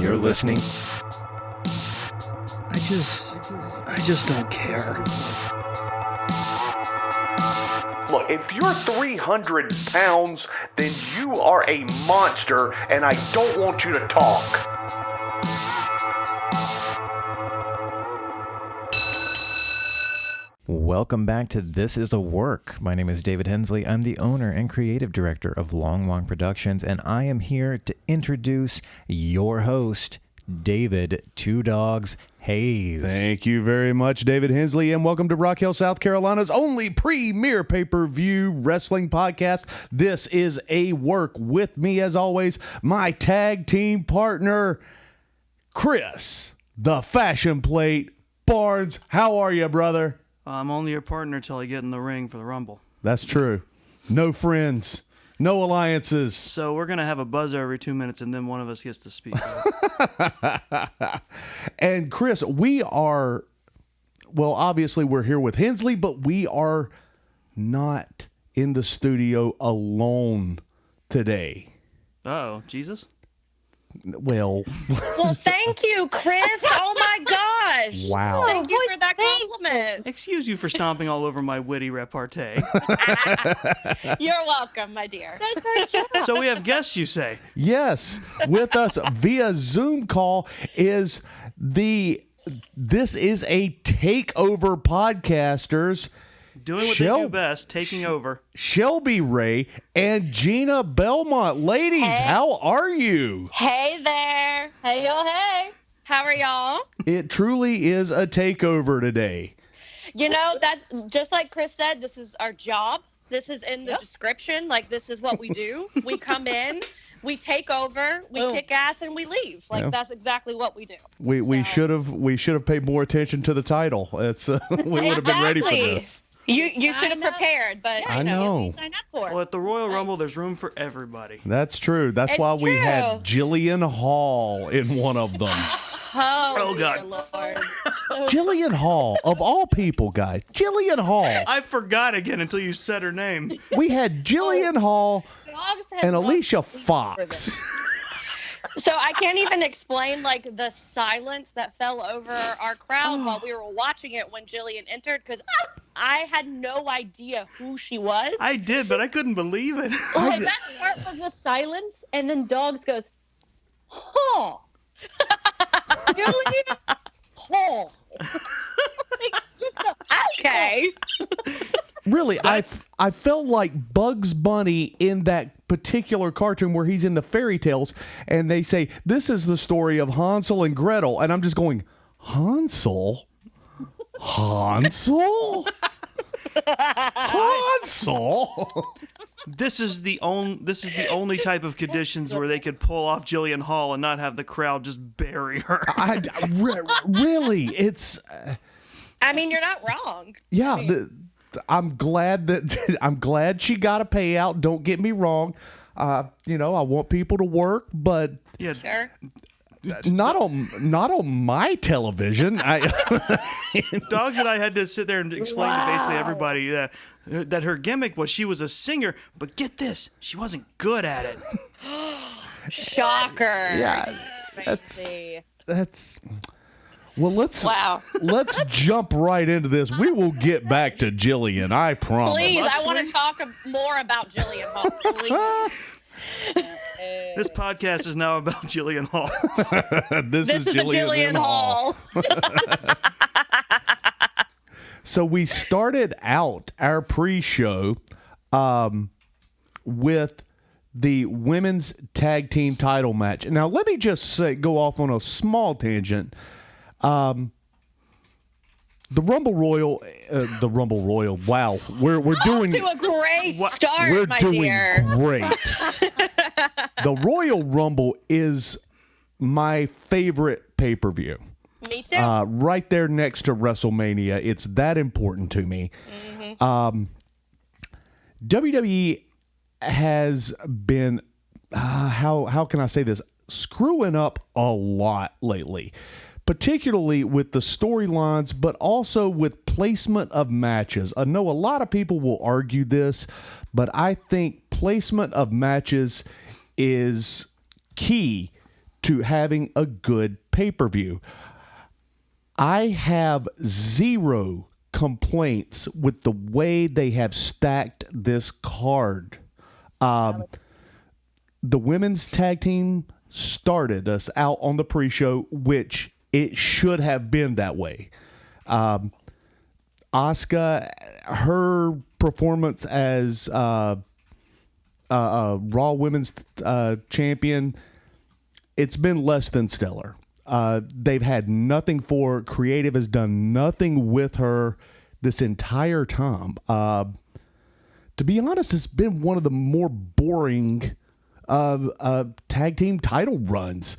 You're listening. I just don't care. Look, if you're 300 pounds, then you are a monster, and I don't want you to talk. Welcome back to This Is a Work. My name is David Hensley. I'm the owner and creative director of Long Wong Productions, and I am here to introduce your host, David Two Doggz Hayes. Thank you very much, David Hensley, and welcome to Rock Hill, South Carolina's only premier pay-per-view wrestling podcast. This is a work. With me, as always, my tag team partner, Chris, the Fashion Plate Barnes. How are you, brother? I'm only your partner till I get in the ring for the Rumble. That's true. No friends, no alliances. So we're going to have a buzzer every 2 minutes, and then one of us gets to speak. And Chris, we are, well, obviously we're here with Hensley, but we are not in the studio alone today. Uh-oh, Jesus? Well, Thank you, Chris. Oh my gosh. Wow. Thank you for that compliment. Excuse you for stomping all over my witty repartee. You're welcome, my dear. So we have guests, you say? yes, with us via Zoom call is This Is a Takeover podcasters, Doing what they do best, taking over. Shelby Ray and Gina Belmont. Ladies, Hey. how are you? Hey there. Hey, y'all. Hey. How are y'all? It truly is a takeover today. You know, that's just like Chris said, this is our job. This is in the description. Like, this is what we do. We come in, we take over, we kick ass, and we leave. Like, that's exactly what we do. We should have paid more attention to the title. It's we would have been ready for this. You should have prepared, but I know. Sign up for. Well, at the Royal Rumble, there's room for everybody. That's true. That's It's why we true. had Jillian Hall in one of them. Oh, God. dear Lord. Jillian Hall, of all people, guys. Jillian Hall. I forgot again until you said her name. We had Jillian Hall Dogs have and lots Alicia of sleep Fox. So I can't even explain like the silence that fell over our crowd while we were watching it when Jillian entered, because I had no idea who she was. I did, but I couldn't believe it. Like, that part was the silence, and then Doggz goes, "Huh, Jillian, huh." Okay. Really, I felt like Bugs Bunny in that particular cartoon where he's in the fairy tales, and they say, this is the story of Hansel and Gretel. And I'm just going, Hansel? Hansel? Hansel? This is the only type of conditions where they could pull off Jillian Hall and not have the crowd just bury her. Really, it's... I mean, you're not wrong. Yeah, I'm glad she got a payout. Don't get me wrong. I want people to work, but Yeah, Sure. not on my television. Doggz and I had to sit there and explain to basically everybody that her gimmick was she was a singer, but get this, she wasn't good at it. Shocker. Yeah, Crazy. that's. Well, let's jump right into this. We will get back to Jillian, I promise. Please, I want to talk more about Jillian Hall. Please. This podcast is now about Jillian Hall. This is the Jillian Hall. So we started out our pre-show with the women's tag team title match. Now, let me just go off on a small tangent. The Rumble Royal. Wow, we're doing to a great start, we're my doing dear. great. The Royal Rumble is my favorite pay-per-view. Me too. Right there next to WrestleMania. It's that important to me. WWE has been, how can I say this, screwing up a lot lately, particularly with the storylines, but also with placement of matches. I know a lot of people will argue this, but I think placement of matches is key to having a good pay-per-view. I have zero complaints with the way they have stacked this card. The women's tag team started us out on the pre-show, which it should have been that way. Asuka, her performance as Raw Women's Champion, it's been less than stellar. They've had nothing for her. Creative has done nothing with her this entire time. To be honest, it's been one of the more boring tag team title runs.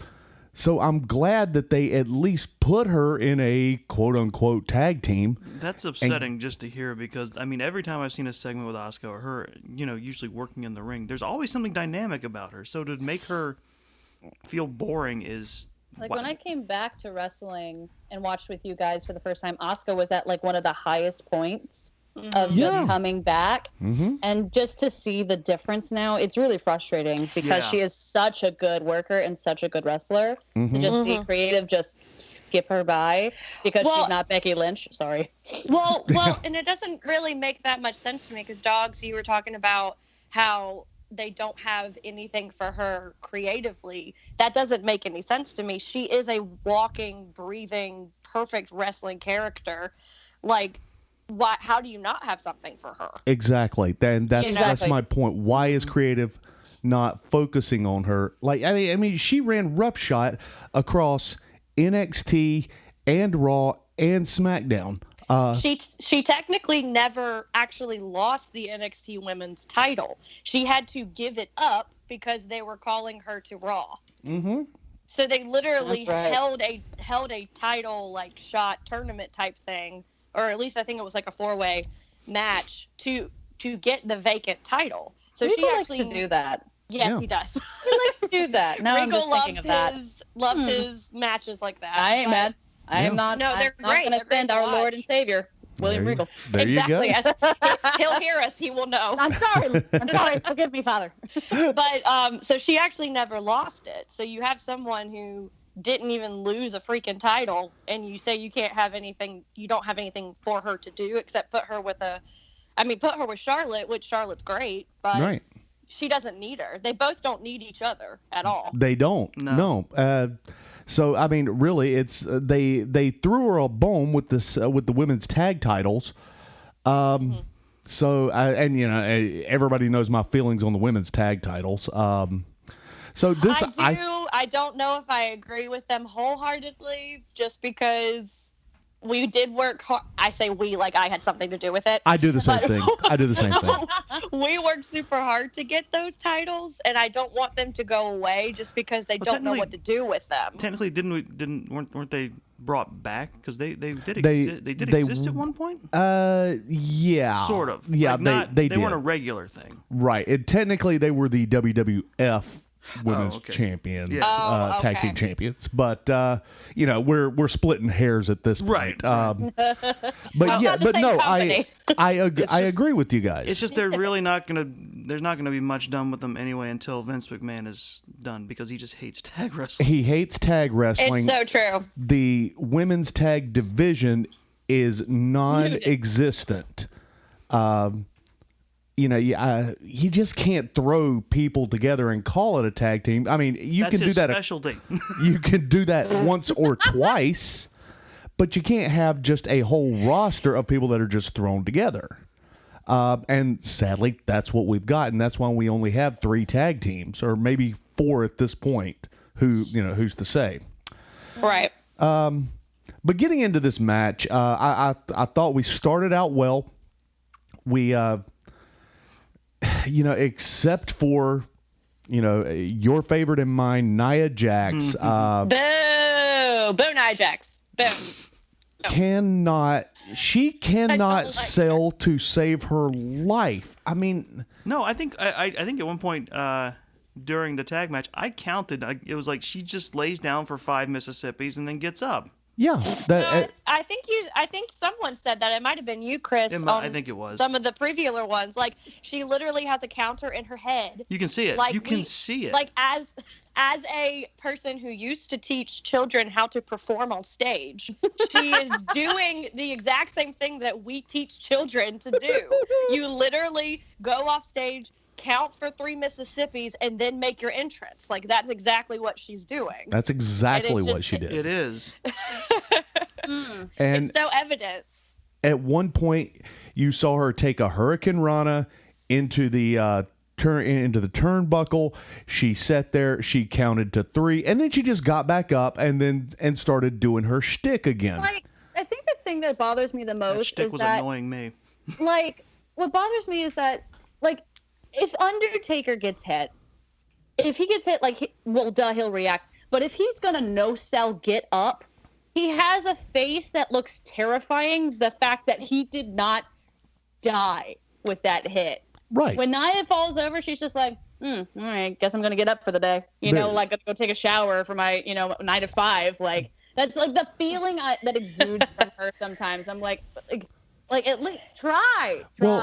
So I'm glad that they at least put her in a quote-unquote tag team. That's upsetting just to hear because, I mean, every time I've seen a segment with Asuka or her, usually working in the ring, there's always something dynamic about her. So to make her feel boring is... Like when I came back to wrestling and watched with you guys for the first time, Asuka was at like one of the highest points of just coming back. And just to see the difference now, it's really frustrating because she is such a good worker and such a good wrestler. To just see Creative just skip her by because she's not Becky Lynch. Sorry. Well, and it doesn't really make that much sense to me because Doggz, you were talking about how they don't have anything for her creatively. That doesn't make any sense to me. She is a walking, breathing, perfect wrestling character. Like, why? How do you not have something for her? Exactly. That's my point. Why is Creative not focusing on her? Like, I mean, she ran roughshod across NXT and Raw and SmackDown. She technically never actually lost the NXT Women's title. She had to give it up because they were calling her to Raw. So they literally held a title like shot tournament type thing, or at least I think it was like a 4-way match to get the vacant title. So Regal she actually likes to do that. Yes, he does. He likes to do that. Now I'm just thinking of that. Loves his matches like that. I ain't mad. I am not. No, they're I'm great. not going to offend our Lord and Savior, William Regal. There you go. He'll hear us. He will know. I'm sorry. I'm sorry. Forgive me, Father. But so she actually never lost it. So you have someone who didn't even lose a freaking title, and you say you can't have anything. You don't have anything for her to do except put her with Charlotte, which Charlotte's great, but she doesn't need her. They both don't need each other at all. They don't. No. So I mean, really, it's they threw her a bone with this with the women's tag titles. So everybody knows my feelings on the women's tag titles. So this I don't know if I agree with them wholeheartedly, just because we did work hard. I say we, like I had something to do with it. I do the same thing. We worked super hard to get those titles, and I don't want them to go away just because they don't know what to do with them. Technically, weren't they brought back because they did exist at one point? Yeah, sort of. Yeah, like they weren't a regular thing, right? And technically, they were the WWF Women's Champions, tag team champions, but we're splitting hairs at this point. Right. But no, I agree with you guys. It's just there's not gonna be much done with them anyway until Vince McMahon is done because he just hates tag wrestling. He hates tag wrestling. It's so true. The women's tag division is non-existent. You just can't throw people together and call it a tag team. I mean, you can do that. Specialty. You can do that once or twice, but you can't have just a whole roster of people that are just thrown together. And sadly, that's what we've got, and that's why we only have 3 tag teams, or maybe 4 at this point. Who's to say? Right. But getting into this match, I thought we started out well. We except for, your favorite and mine, Nia Jax. Boo, Nia Jax. Boom. She cannot sell to save her life. I mean, no, I think at one point during the tag match, I counted. It was like she just lays down for 5 Mississippis and then gets up. Yeah, I think someone said that. It might have been you, Chris. I think it was. Some of the previous ones. Like, she literally has a counter in her head. You can see it. Like, you can see it. Like, as a person who used to teach children how to perform on stage, she is doing the exact same thing that we teach children to do. You literally go off stage, count for 3 Mississippis, and then make your entrance. Like, that's exactly what she's doing. That's exactly what she did. It is. And it's so evident. At one point, you saw her take a Hurricane Rana into the turnbuckle. She sat there, she counted to 3, and then she just got back up and started doing her shtick again. Like, I think the thing that bothers me the most That shtick is was that, annoying me. like, what bothers me is that, like, if Undertaker gets hit, he'll react. But if he's gonna no-sell get up, he has a face that looks terrifying. The fact that he did not die with that hit. Right. When Nia falls over, she's just like, all right, guess I'm gonna get up for the day. Like, gonna go take a shower for my, 9 to 5. Like, that's like the feeling that exudes from her sometimes. I'm like at least try. Well,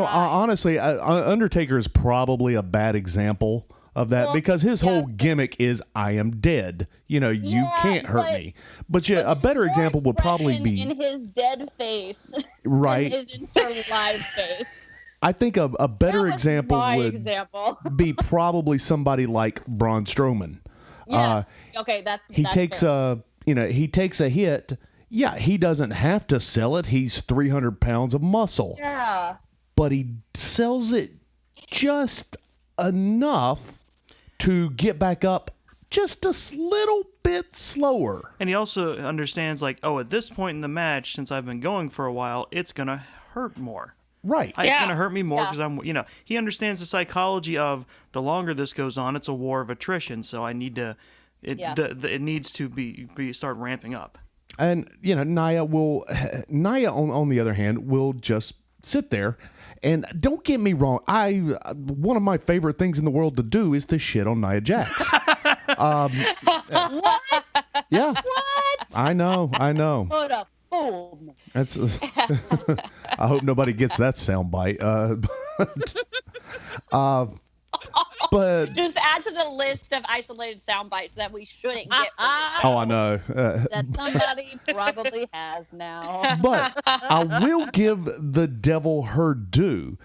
honestly, Undertaker is probably a bad example of that because his whole gimmick is "I am dead." You can't hurt me. But a better example would probably be in his dead face, right? Than his in her live face. I think a better example would be probably somebody like Braun Strowman. Yes. Okay, he takes fair. He takes a hit. Yeah, he doesn't have to sell it. He's 300 pounds of muscle. Yeah. But he sells it just enough to get back up just a little bit slower. And he also understands, like, at this point in the match, since I've been going for a while, it's going to hurt more. Right. It's going to hurt me more because he understands the psychology of the longer this goes on, it's a war of attrition. So I need to, it needs to start ramping up. And, Nia on the other hand will just sit there. And don't get me wrong, one of my favorite things in the world to do is to shit on Nia Jax. What? Yeah. What? I know. What a fool. That's. I hope nobody gets that soundbite. But just add to the list of isolated sound bites that we shouldn't get. I know that somebody probably has now. But I will give the devil her due.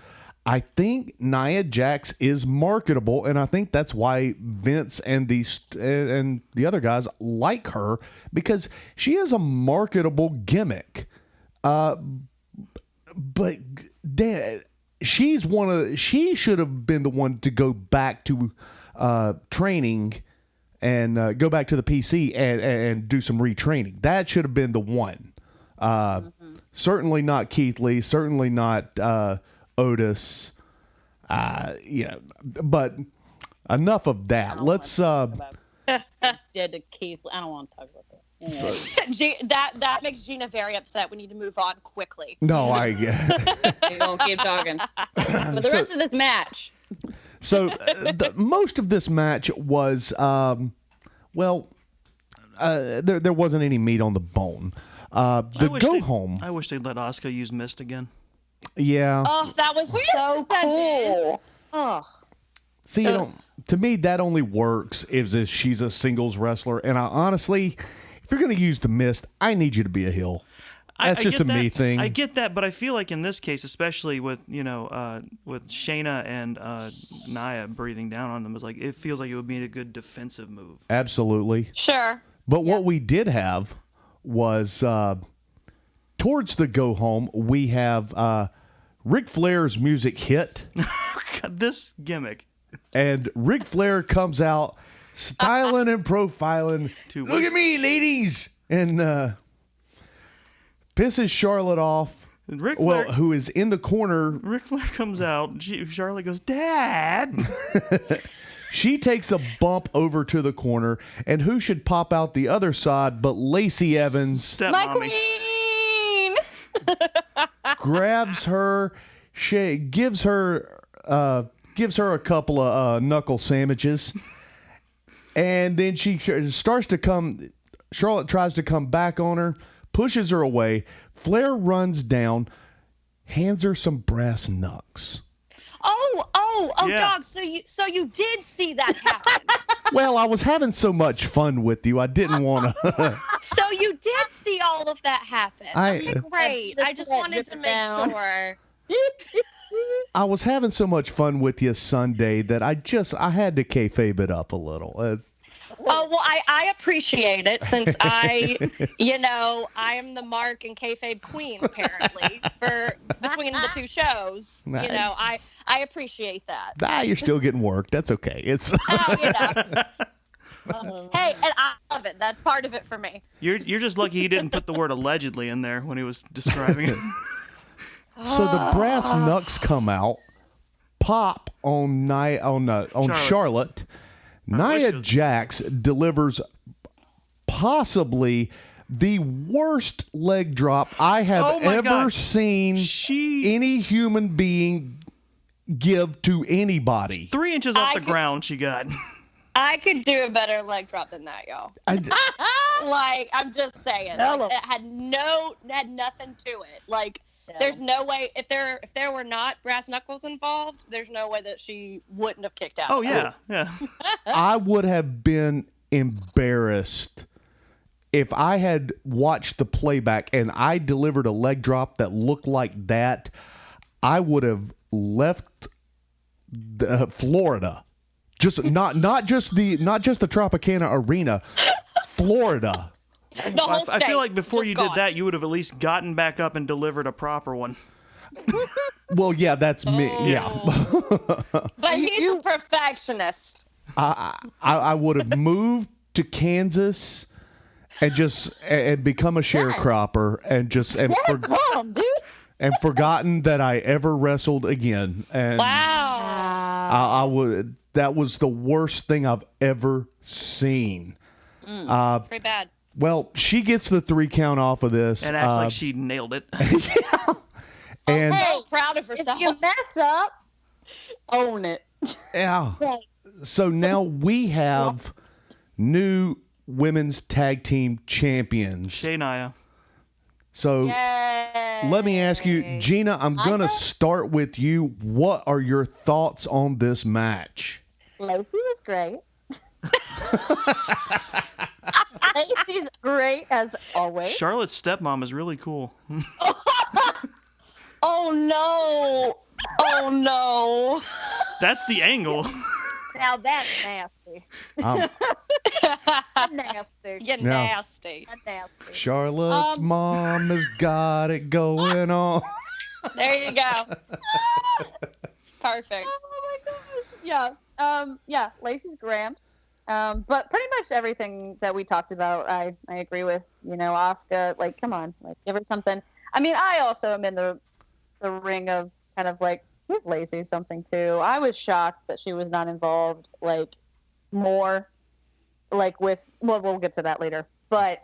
I think Nia Jax is marketable, and I think that's why Vince and the other guys like her, because she has a marketable gimmick. But damn, she should have been the one to go back to training and go back to the PC and do some retraining. That should have been the one. Certainly not Keith Lee. Certainly not Otis. But enough of that. Let's dead to Keith. I don't want to talk about that. Anyway. That makes Gina very upset. We need to move on quickly. No, We won't keep talking. But the rest of this match. So most of this match was there wasn't any meat on the bone. I wish they'd let Asuka use Mist again. Yeah. Oh, that was so cool. Oh. See, to me, that only works if she's a singles wrestler. And honestly, if you're going to use the Mist, I need you to be a heel. That's just a me thing. I get that, but I feel like in this case, especially with with Shayna and Nia breathing down on them, it feels like it would be a good defensive move. Absolutely. Sure. But what we did have was towards the go home, we have Ric Flair's music hit. God, this gimmick. And Ric Flair comes out styling and profiling. Look at me, ladies! And pisses Charlotte off. Ric Flair, who is in the corner. Ric Flair comes out. Charlotte goes, Dad! She takes a bump over to the corner, and who should pop out the other side but Lacey Evans? My queen! Grabs her, gives her a couple of knuckle sandwiches, and then she starts to come Charlotte tries to come back on her, pushes her away. Flair runs down, hands her some brass knucks. Yeah. Doggz. So you did see that happen. Well, I was having so much fun with you. I didn't want to. So you did see all of that happen. Okay, great. I just wanted to make sure. I was having so much fun with you Sunday that I had to kayfabe it up a little. Oh, well, I appreciate it since I am the Mark and kayfabe queen, apparently, for between the two shows. I appreciate that. You're still getting work. That's okay. It's Hey, and I love it. That's part of it for me. You're just lucky he didn't put the word allegedly in there when he was describing it. So the brass knucks come out, pop on Charlotte. Nia Jax delivers possibly the worst leg drop I have ever seen any human being give to anybody. 3 inches off the ground she got. I could do a better leg drop than that, y'all. Like, I'm just saying. Like, it had nothing to it. Like, there's no way, if there were not brass knuckles involved, there's no way that she wouldn't have kicked out. Oh, yeah. I would have been embarrassed if I had watched the playback and I delivered a leg drop that looked like that. I would have left Florida. Just not just the Tropicana Arena, Florida. The whole state. I feel like before you gone. did that, you would have at least gotten back up and delivered a proper one. Well, yeah, that's me. Yeah. But he's a perfectionist. I would have moved to Kansas and become a sharecropper and forgotten that I ever wrestled again. And Wow. I would. That was the worst thing I've ever seen. Pretty bad. Well, she gets the 3 count off of this. And acts like she nailed it. And So proud of herself. If you mess up, own it. yeah. So now we have new women's tag team champions. Shania. So Yay. let me ask you, Gina, I'm going to start with you. What are your thoughts on this match? Lacey was great. Lacey's great as always. Charlotte's stepmom is really cool. Oh no. Oh no. That's the angle. Now that's nasty. Nasty. You're nasty. That's nasty. Charlotte's mom has got it going on. There you go. Perfect. Oh my gosh. Yeah. Lacey's grand. But pretty much everything that we talked about, I agree with. Asuka, like, come on, like, give her something. I mean, I also am in the ring of kind of like, give Lacey something too. I was shocked that she was not involved, like, more, like, with, well, we'll get to that later. But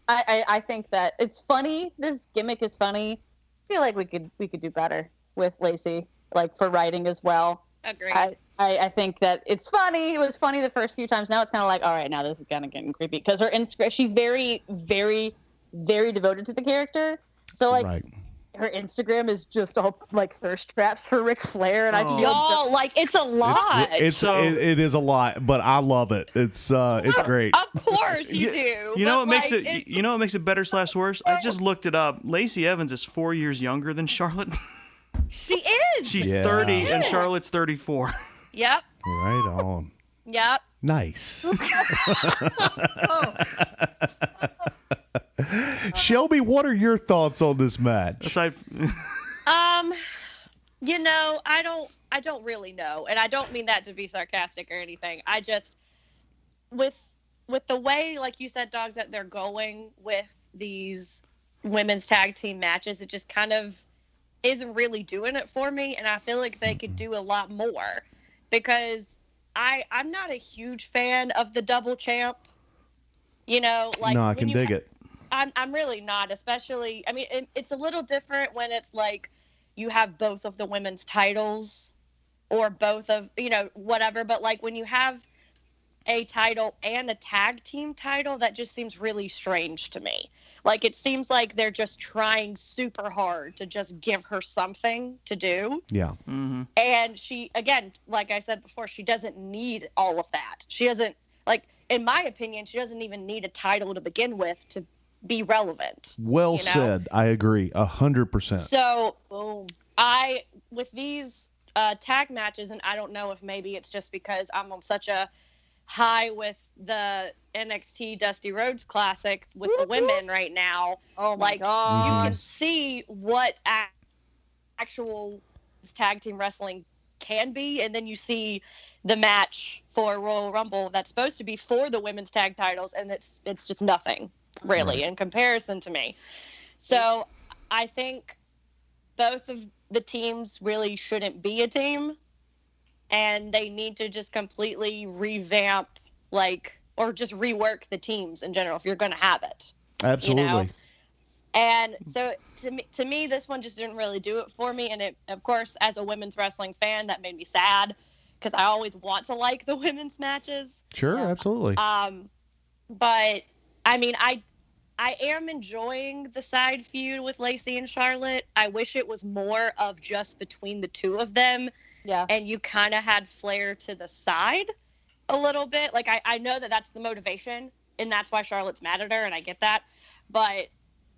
I think that it's funny. This gimmick is funny. I feel like we could do better with Lacey, like, for writing as well. Agreed. I think that it's funny. It was funny the first few times. Now it's kind of like, all right, now this is kind of getting creepy because her she's very, very, very devoted to the character. So like, her Instagram is just all like thirst traps for Ric Flair, and I feel like it's a lot. It is a lot, but I love it. It's great. Of course you do. You know what makes it? You know what makes it better / worse? I just looked it up. Lacey Evans is 4 years younger than Charlotte. She is. She's 30 and Charlotte's 34. Yep. Right on. Yep. Nice. Shelby, what are your thoughts on this match? Aside, I don't really know, and I don't mean that to be sarcastic or anything. I just with the way, like you said, Doggz, that they're going with these women's tag team matches, it just kind of isn't really doing it for me, and I feel like they could do a lot more because I'm not a huge fan of the double champ. No, I can dig it. I'm really not, especially, I mean, it's a little different when it's like you have both of the women's titles or both of, whatever. But like when you have a title and a tag team title, that just seems really strange to me. Like, it seems like they're just trying super hard to just give her something to do. Yeah. Mm-hmm. And she, again, like I said before, she doesn't need all of that. She doesn't, like, in my opinion, she doesn't even need a title to begin with to be relevant. Well said. I agree 100%. So with these tag matches, and I don't know if maybe it's just because I'm on such a high with the NXT Dusty Rhodes Classic with the women right now. Oh my gosh. You can see what actual tag team wrestling can be, and then you see the match for Royal Rumble that's supposed to be for the women's tag titles, and it's just nothing really in comparison to me. So I think both of the teams really shouldn't be a team, and they need to just completely revamp, or just rework the teams in general if you're going to have it. Absolutely. You know? And so to me, this one just didn't really do it for me. And it, of course, as a women's wrestling fan, that made me sad because I always want to like the women's matches. Sure, absolutely. But I mean, I am enjoying the side feud with Lacey and Charlotte. I wish it was more of just between the two of them. Yeah. And you kind of had Flair to the side a little bit. Like, I know that that's the motivation, and that's why Charlotte's mad at her, and I get that. But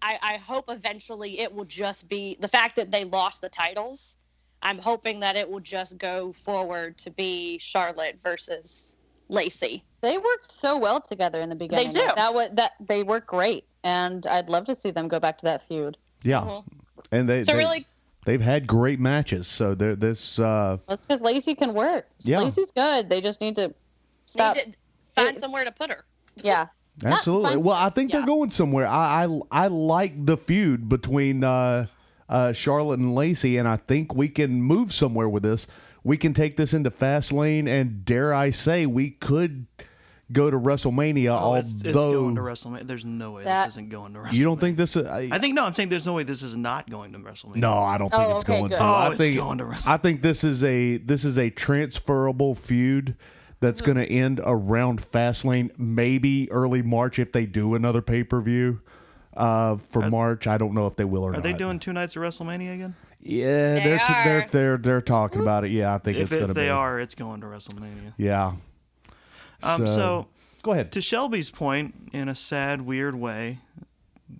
I hope eventually it will just be the fact that they lost the titles. I'm hoping that it will just go forward to be Charlotte versus Lacey. They worked so well together in the beginning. They do. They work great, and I'd love to see them go back to that feud. Yeah. Mm-hmm. And really, they've had great matches. So this that's because Lacey can work. Yeah. Lacey's good. They just need to stop. need to find somewhere to put her. Yeah. absolutely. Well, I think they're going somewhere. I like the feud between Charlotte and Lacey, and I think we can move somewhere with this. We can take this into Fastlane, and dare I say, we could go to WrestleMania. It's going to WrestleMania. There's no way this isn't going to WrestleMania. You don't think this is... I'm saying there's no way this is not going to WrestleMania. No, I don't think it's going good. to. It's going to WrestleMania. I think this is a transferable feud that's going to end around Fastlane, maybe early March if they do another pay-per-view for March. I don't know if they will or not. Are they doing 2 nights of WrestleMania again? Yeah, they're talking about it. Yeah, I think it's going to be. If they are, it's going to WrestleMania. Yeah. So go ahead. To Shelby's point, in a sad, weird way,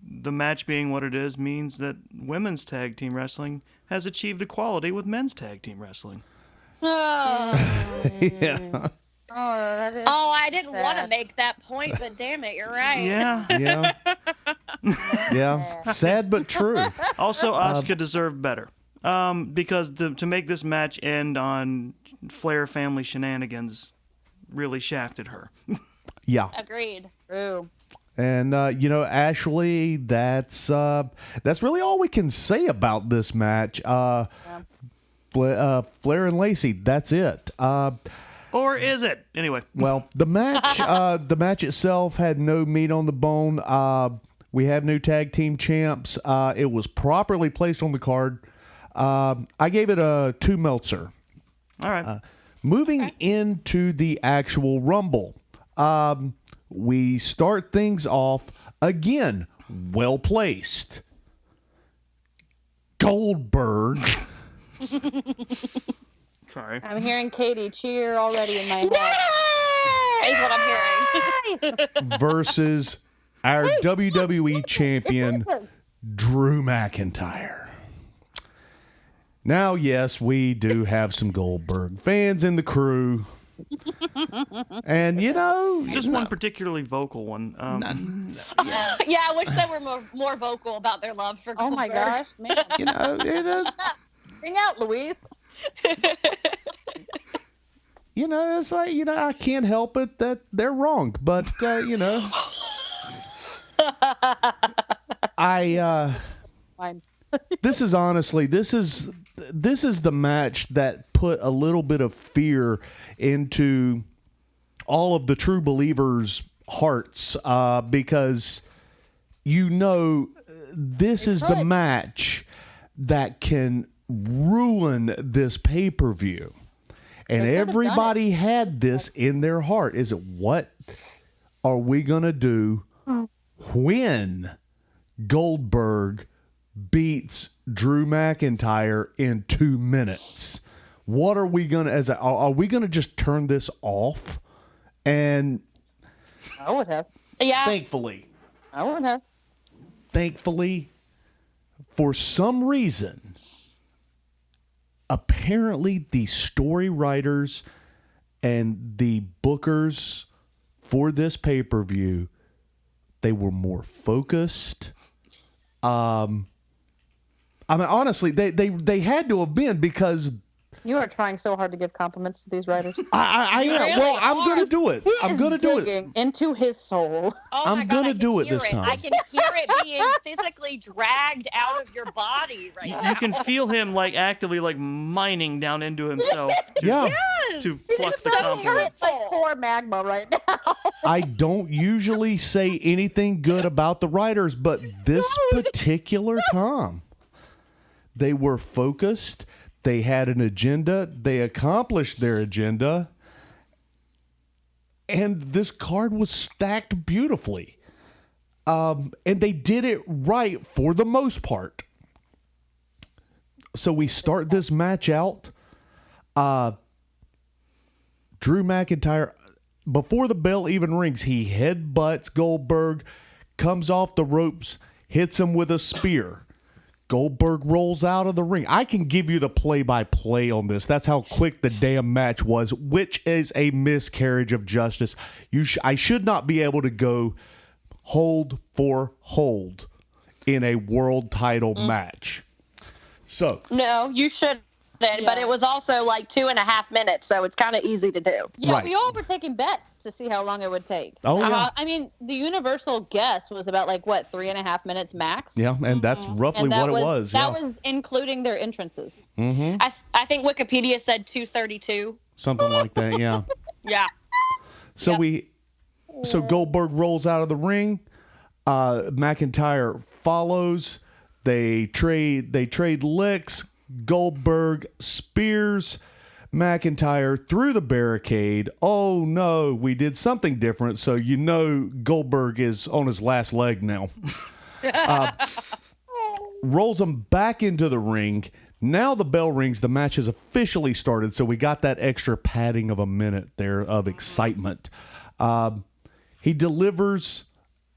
the match being what it is means that women's tag team wrestling has achieved equality with men's tag team wrestling. Yeah. I didn't want to make that point, but damn it, you're right. Yeah. Yeah. Sad but true. Also, Asuka deserved better. Because to make this match end on Flair family shenanigans really shafted her. Yeah. Agreed. True. And Ashley, that's really all we can say about this match. Flair and Lacey, that's it. Or is it? Anyway. Well, the match itself had no meat on the bone. We have new tag team champs. It was properly placed on the card. I gave it a 2 Meltzer. All right. Moving into the actual Rumble, we start things off again, well placed. Goldberg. Sorry. I'm hearing Katie cheer already in my head. Is what I'm hearing. Versus our WWE champion, Drew McIntyre. Now, yes, we do have some Goldberg fans in the crew. And, just one particularly vocal one. Yeah, I wish they were more vocal about their love for Goldberg. Oh my gosh, man. Bring out Louise. It's like, I can't help it that they're wrong, but Fine. this is the match that put a little bit of fear into all of the true believers' hearts, because this is the match that can ruin this pay-per-view. And everybody had this in their heart. Is it, what are we going to do when Goldberg beats Drew McIntyre in 2 minutes? What are we going to, are we going to just turn this off? And I would have. Yeah. thankfully, I would have. Thankfully, for some reason, apparently the story writers and the bookers for this pay-per-view, they were more focused. I mean, honestly, they had to have been, because You are trying so hard to give compliments to these writers. I am. really Well, I'm going to do it. I'm going to do it. Digging into his soul. Oh I'm my God, gonna I can do it hear this time. I can hear it being physically dragged out of your body right now. You can feel him like actively like mining down into himself to, Yeah. to Yes, pluck it's the so compliment. Like poor magma right now. I don't usually say anything good about the writers, but this particular time, they were focused. They had an agenda. They accomplished their agenda. And this card was stacked beautifully. And they did it right for the most part. So we start this match out. Drew McIntyre, before the bell even rings, he headbutts Goldberg, comes off the ropes, hits him with a spear. Goldberg rolls out of the ring. I can give you the play-by-play on this. That's how quick the damn match was, which is a miscarriage of justice. I should not be able to go hold for hold in a world title match. So No, you shouldn't. But it was also like 2.5 minutes, so it's kind of easy to do. Yeah, Right. we all were taking bets to see how long it would take. Oh, yeah. I mean, the universal guess was about 3.5 minutes max. yeah, and that's roughly And that what it was. That Yeah. was including their entrances. I think Wikipedia said 2:32. Something like that, yeah. Yeah. So so Goldberg rolls out of the ring. McIntyre follows. They trade licks. Goldberg spears McIntyre through the barricade. Oh no, we did something different. So Goldberg is on his last leg now. Rolls him back into the ring. Now the bell rings. The match has officially started. So we got that extra padding of a minute there of excitement. He delivers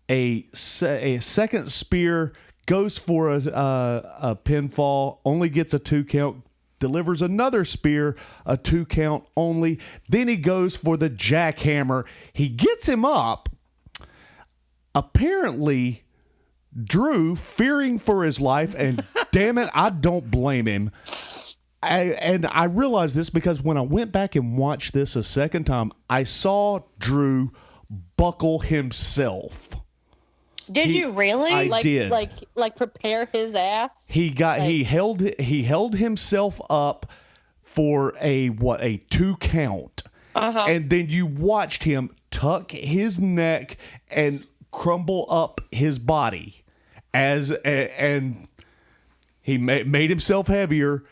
a second spear, goes for a pinfall, only gets a 2 count, delivers another spear, a 2 count only. Then he goes for the jackhammer. He gets him up. Apparently, Drew, fearing for his life, and damn it, I don't blame him. I realized this because when I went back and watched this a second time, I saw Drew buckle himself. Did you really? I did. Like prepare his ass. He held himself up for a 2 count. And then you watched him tuck his neck and crumble up his body and he made himself heavier.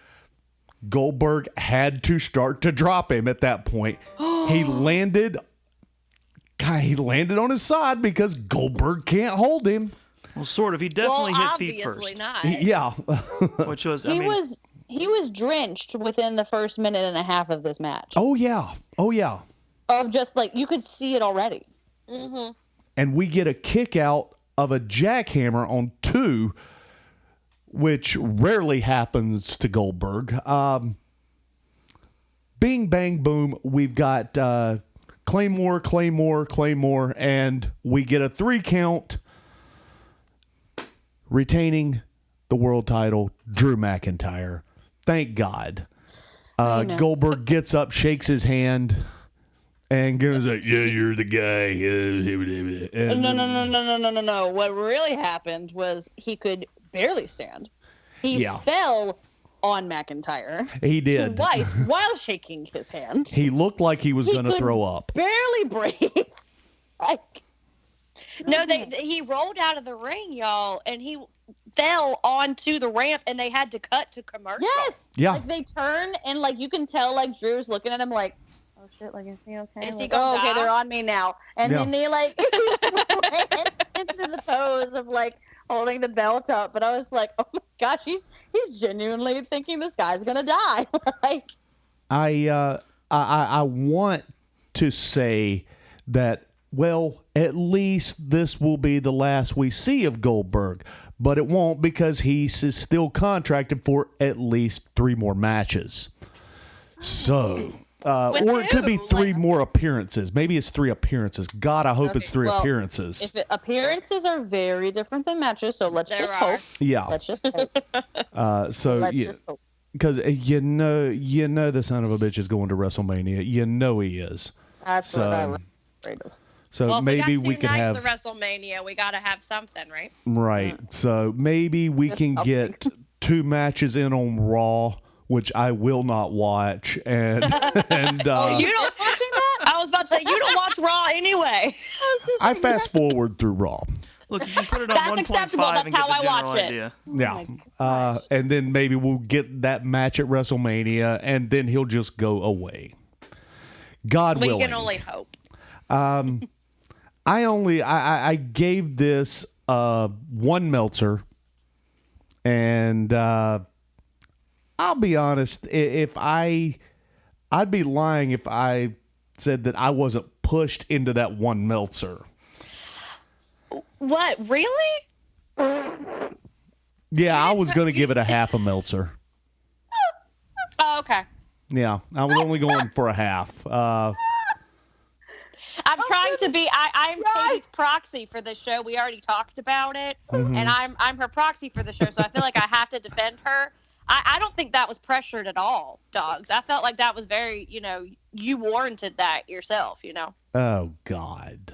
Goldberg had to start to drop him at that point. He landed on his side because Goldberg can't hold him. Well, sort of. He definitely hit feet obviously first, not. Yeah. which was He was drenched within the first minute and a half of this match. Oh yeah. Of just you could see it already. Mm-hmm. And we get a kick out of a jackhammer on 2, which rarely happens to Goldberg. Bing, bang, boom. We've got Claymore, and we get a 3 count, retaining the world title, Drew McIntyre. Thank God. Goldberg gets up, shakes his hand, and goes like, "Yeah, you're the guy." And No. What really happened was he could barely stand. He fell on McIntyre. He did. Twice while shaking his hand. He looked like he was going to could throw up. Barely breathe. No, he rolled out of the ring, y'all, and he fell onto the ramp, and they had to cut to commercial. Yes. Yeah. Like they turn, and like you can tell, like Drew's looking at him, like, oh shit, like is he okay? Is he like, gonna die? Okay, they're on me now. And then they like went into the pose of like holding the belt up. But I was like, oh my gosh, he's genuinely thinking this guy's gonna die. Like, I want to say that, well, at least this will be the last we see of Goldberg, but it won't, because he's still contracted for at least 3 more matches. So, or it could be 3 more appearances. Maybe it's 3 appearances. God, I hope it's 3 appearances. Appearances are very different than matches, so let's just hope. Yeah. Let's just hope. Just hope. Because you know the son of a bitch is going to WrestleMania. You know he is. That's what I was afraid of. So maybe we could have the WrestleMania. We got to have something, right? Right. So maybe we can get 2 matches in on Raw, which I will not watch, and you don't watching that? I was about to say, you don't watch Raw anyway. I fast forward through Raw. Look, you can put it on 1.5 and get the general idea. Yeah. And then maybe we'll get that match at WrestleMania, and then he'll just go away. God willing. We can only hope. I gave this 1 Meltzer, and I'll be honest, I'd be lying if I said that I wasn't pushed into that 1 Meltzer. What, really? Yeah, I was going to give it a half a Meltzer. Oh, okay. Yeah, I was only going for a half. I'm trying to be. I'm Katie's proxy for this show. We already talked about it, and I'm her proxy for the show. So I feel like I have to defend her. I don't think that was pressured at all, Doggz. I felt like that was very, you warranted that yourself. Oh God.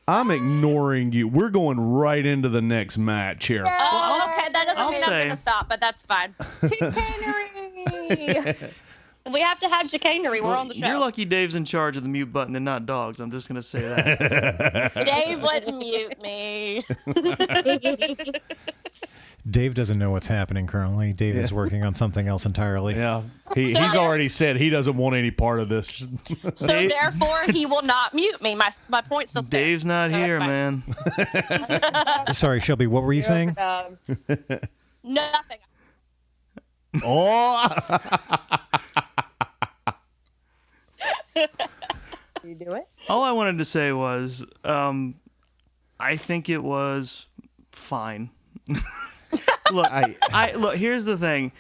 I'm ignoring you. We're going right into the next match here. Oh, okay. That doesn't mean I'm going to stop, but that's fine. Chicanery. We have to have chicanery. We're on the show. You're lucky Dave's in charge of the mute button and not Doggz. I'm just going to say that. Dave wouldn't mute me. Dave doesn't know what's happening currently. Dave is working on something else entirely. Yeah, he's already said he doesn't want any part of this. So therefore, he will not mute me. My point still stands. Dave's not here, man. Sorry, Shelby, what were you saying? Nothing. Oh. You do it? All I wanted to say was, I think it was fine. Look, look. Here's the thing.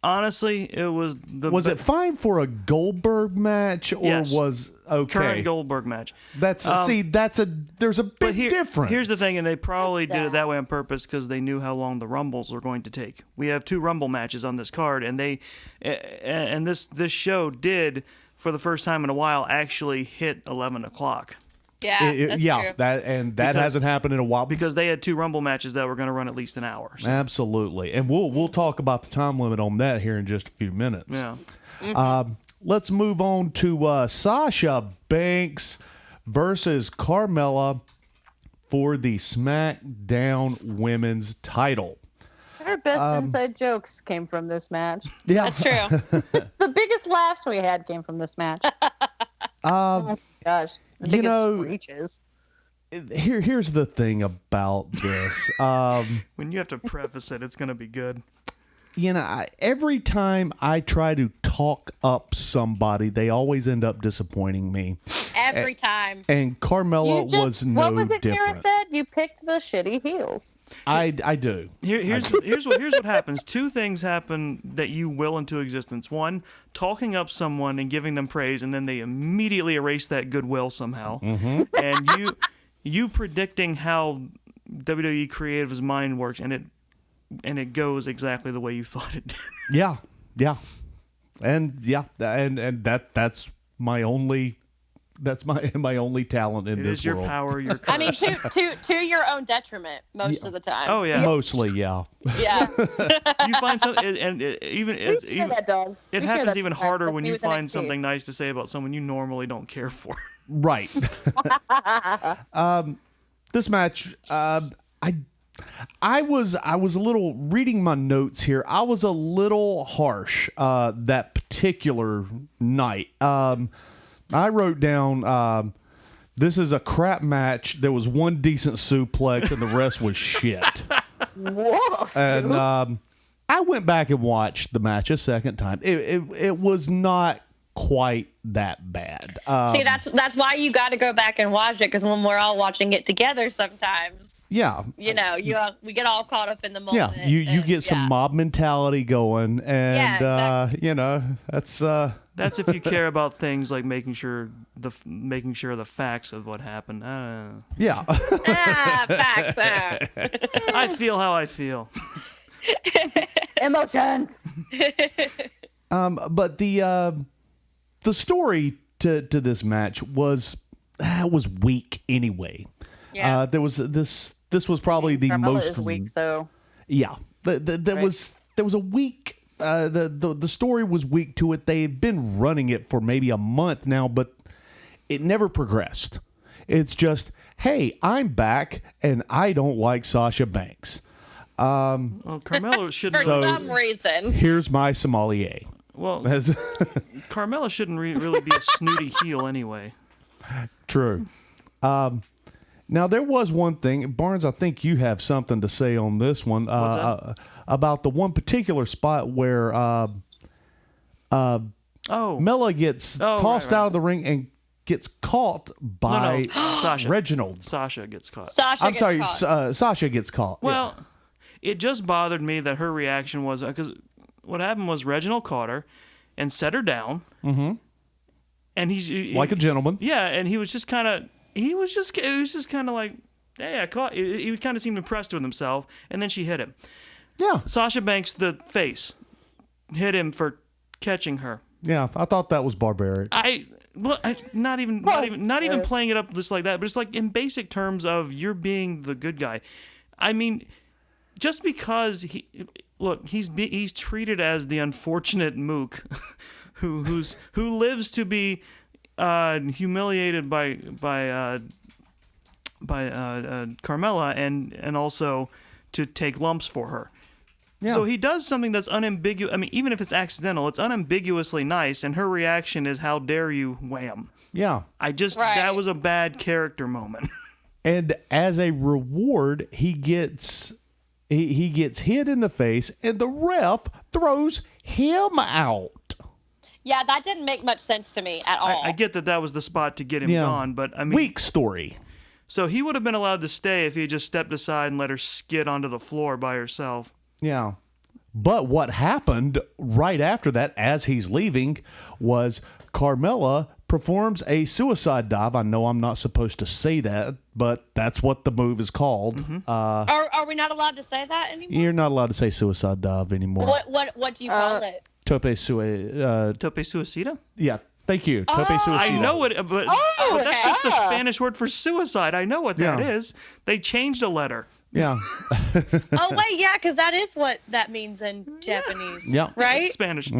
Honestly, it was the. Was it fine for a Goldberg match, or was okay? Current Goldberg match. There's a big difference. Here's the thing, and they probably did it that way on purpose because they knew how long the Rumbles were going to take. We have 2 Rumble matches on this card, and this show did, for the first time in a while, actually hit 11 o'clock. Yeah, that's true. That hasn't happened in a while because they had 2 Rumble matches that were going to run at least an hour. So. Absolutely, and we'll talk about the time limit on that here in just a few minutes. Yeah. Let's move on to Sasha Banks versus Carmella for the SmackDown Women's title. Our best inside jokes came from this match. Yeah, that's true. The biggest laughs we had came from this match. Oh my gosh. Reaches. Here's the thing about this. When you have to preface it, it's going to be good. Every time I try to talk up somebody, they always end up disappointing me. Every time. And Carmella was no different. What was it Kara said? You picked the shitty heels. I do. Here's what happens. 2 things happen that you will into existence. 1, talking up someone and giving them praise, and then they immediately erase that goodwill somehow. Mm-hmm. And you predicting how WWE Creative's mind works, and it goes exactly the way you thought it did. Yeah, and that's my only That's my only talent in It this is your world. power, your curse. I mean, to your own detriment most of the time. Oh yeah. Mostly, yeah. Yeah. You find something, and We share that, Doggz. it We share happens that even sometimes, harder like when me you with find NXT. something nice to say about someone you normally don't care for. Right. This match, I was a little reading my notes here. I was a little harsh that particular night. I wrote down this is a crap match. There was one decent suplex and the rest was shit. Whoa. And I went back and watched the match a second time. It was not quite that bad. See, that's why you got to go back and watch it, because when we're all watching it together, sometimes Yeah. we get all caught up in the moment. Yeah, you and- get some mob mentality going, and exactly. that's That's if you care about things like making sure the facts of what happened. yeah. Facts. I feel how I feel. Emotions. But the story to this match was weak anyway. Yeah. There was this was probably the Carmella most is weak, so Yeah, there was a weak. The story was weak to it. They've been running it for maybe a month now, but it never progressed. It's just, hey, I'm back, and I don't like Sasha Banks. Well, Carmella For shouldn't. some reason. Here's my sommelier. Well, That's Carmella shouldn't really be a snooty heel anyway. true. Now there was one thing, Barnes. I think you have something to say on this one. What's that? About the one particular spot where Mella gets tossed right. out of the ring and gets caught by Sasha. Reginald. Sasha gets caught. Sasha I'm gets sorry, caught. Sasha gets caught. Well, it just bothered me that her reaction was because what happened was Reginald caught her and set her down. Mm-hmm. And he's like a gentleman. Yeah, and he was just kind of like, hey, I caught. He kind of seemed impressed with himself, and then she hit him. Yeah, Sasha Banks, the face, hit him for catching her. yeah. I thought that was barbaric. Not even playing it up just like that, but it's like in basic terms of you're being the good guy. I mean, just because he's treated as the unfortunate mook who lives to be humiliated by Carmella and also to take lumps for her. Yeah. So he does something that's unambiguous. I mean, even if it's accidental, it's unambiguously nice, and her reaction is, "How dare you, wham." Yeah. That was a bad character moment. And as a reward, he gets hit in the face, and the ref throws him out. Yeah, that didn't make much sense to me at all. I get that was the spot to get him Yeah. gone, but I mean, Weak story. so he would have been allowed to stay if he had just stepped aside and let her skid onto the floor by herself. Yeah. But what happened right after that, as he's leaving, was Carmella performs a suicide dive. I know I'm not supposed to say that, but that's what the move is called. Mm-hmm. Are we not allowed to say that anymore? You're not allowed to say suicide dive anymore. What do you call it? Tope Suicida? yeah. Thank you. Tope suicida. I know it, but that's just the Spanish word for suicide. I know what that Yeah. is. They changed a letter. Yeah. Oh wait, yeah, because that is what that means in Japanese. Yeah. Right? Spanish.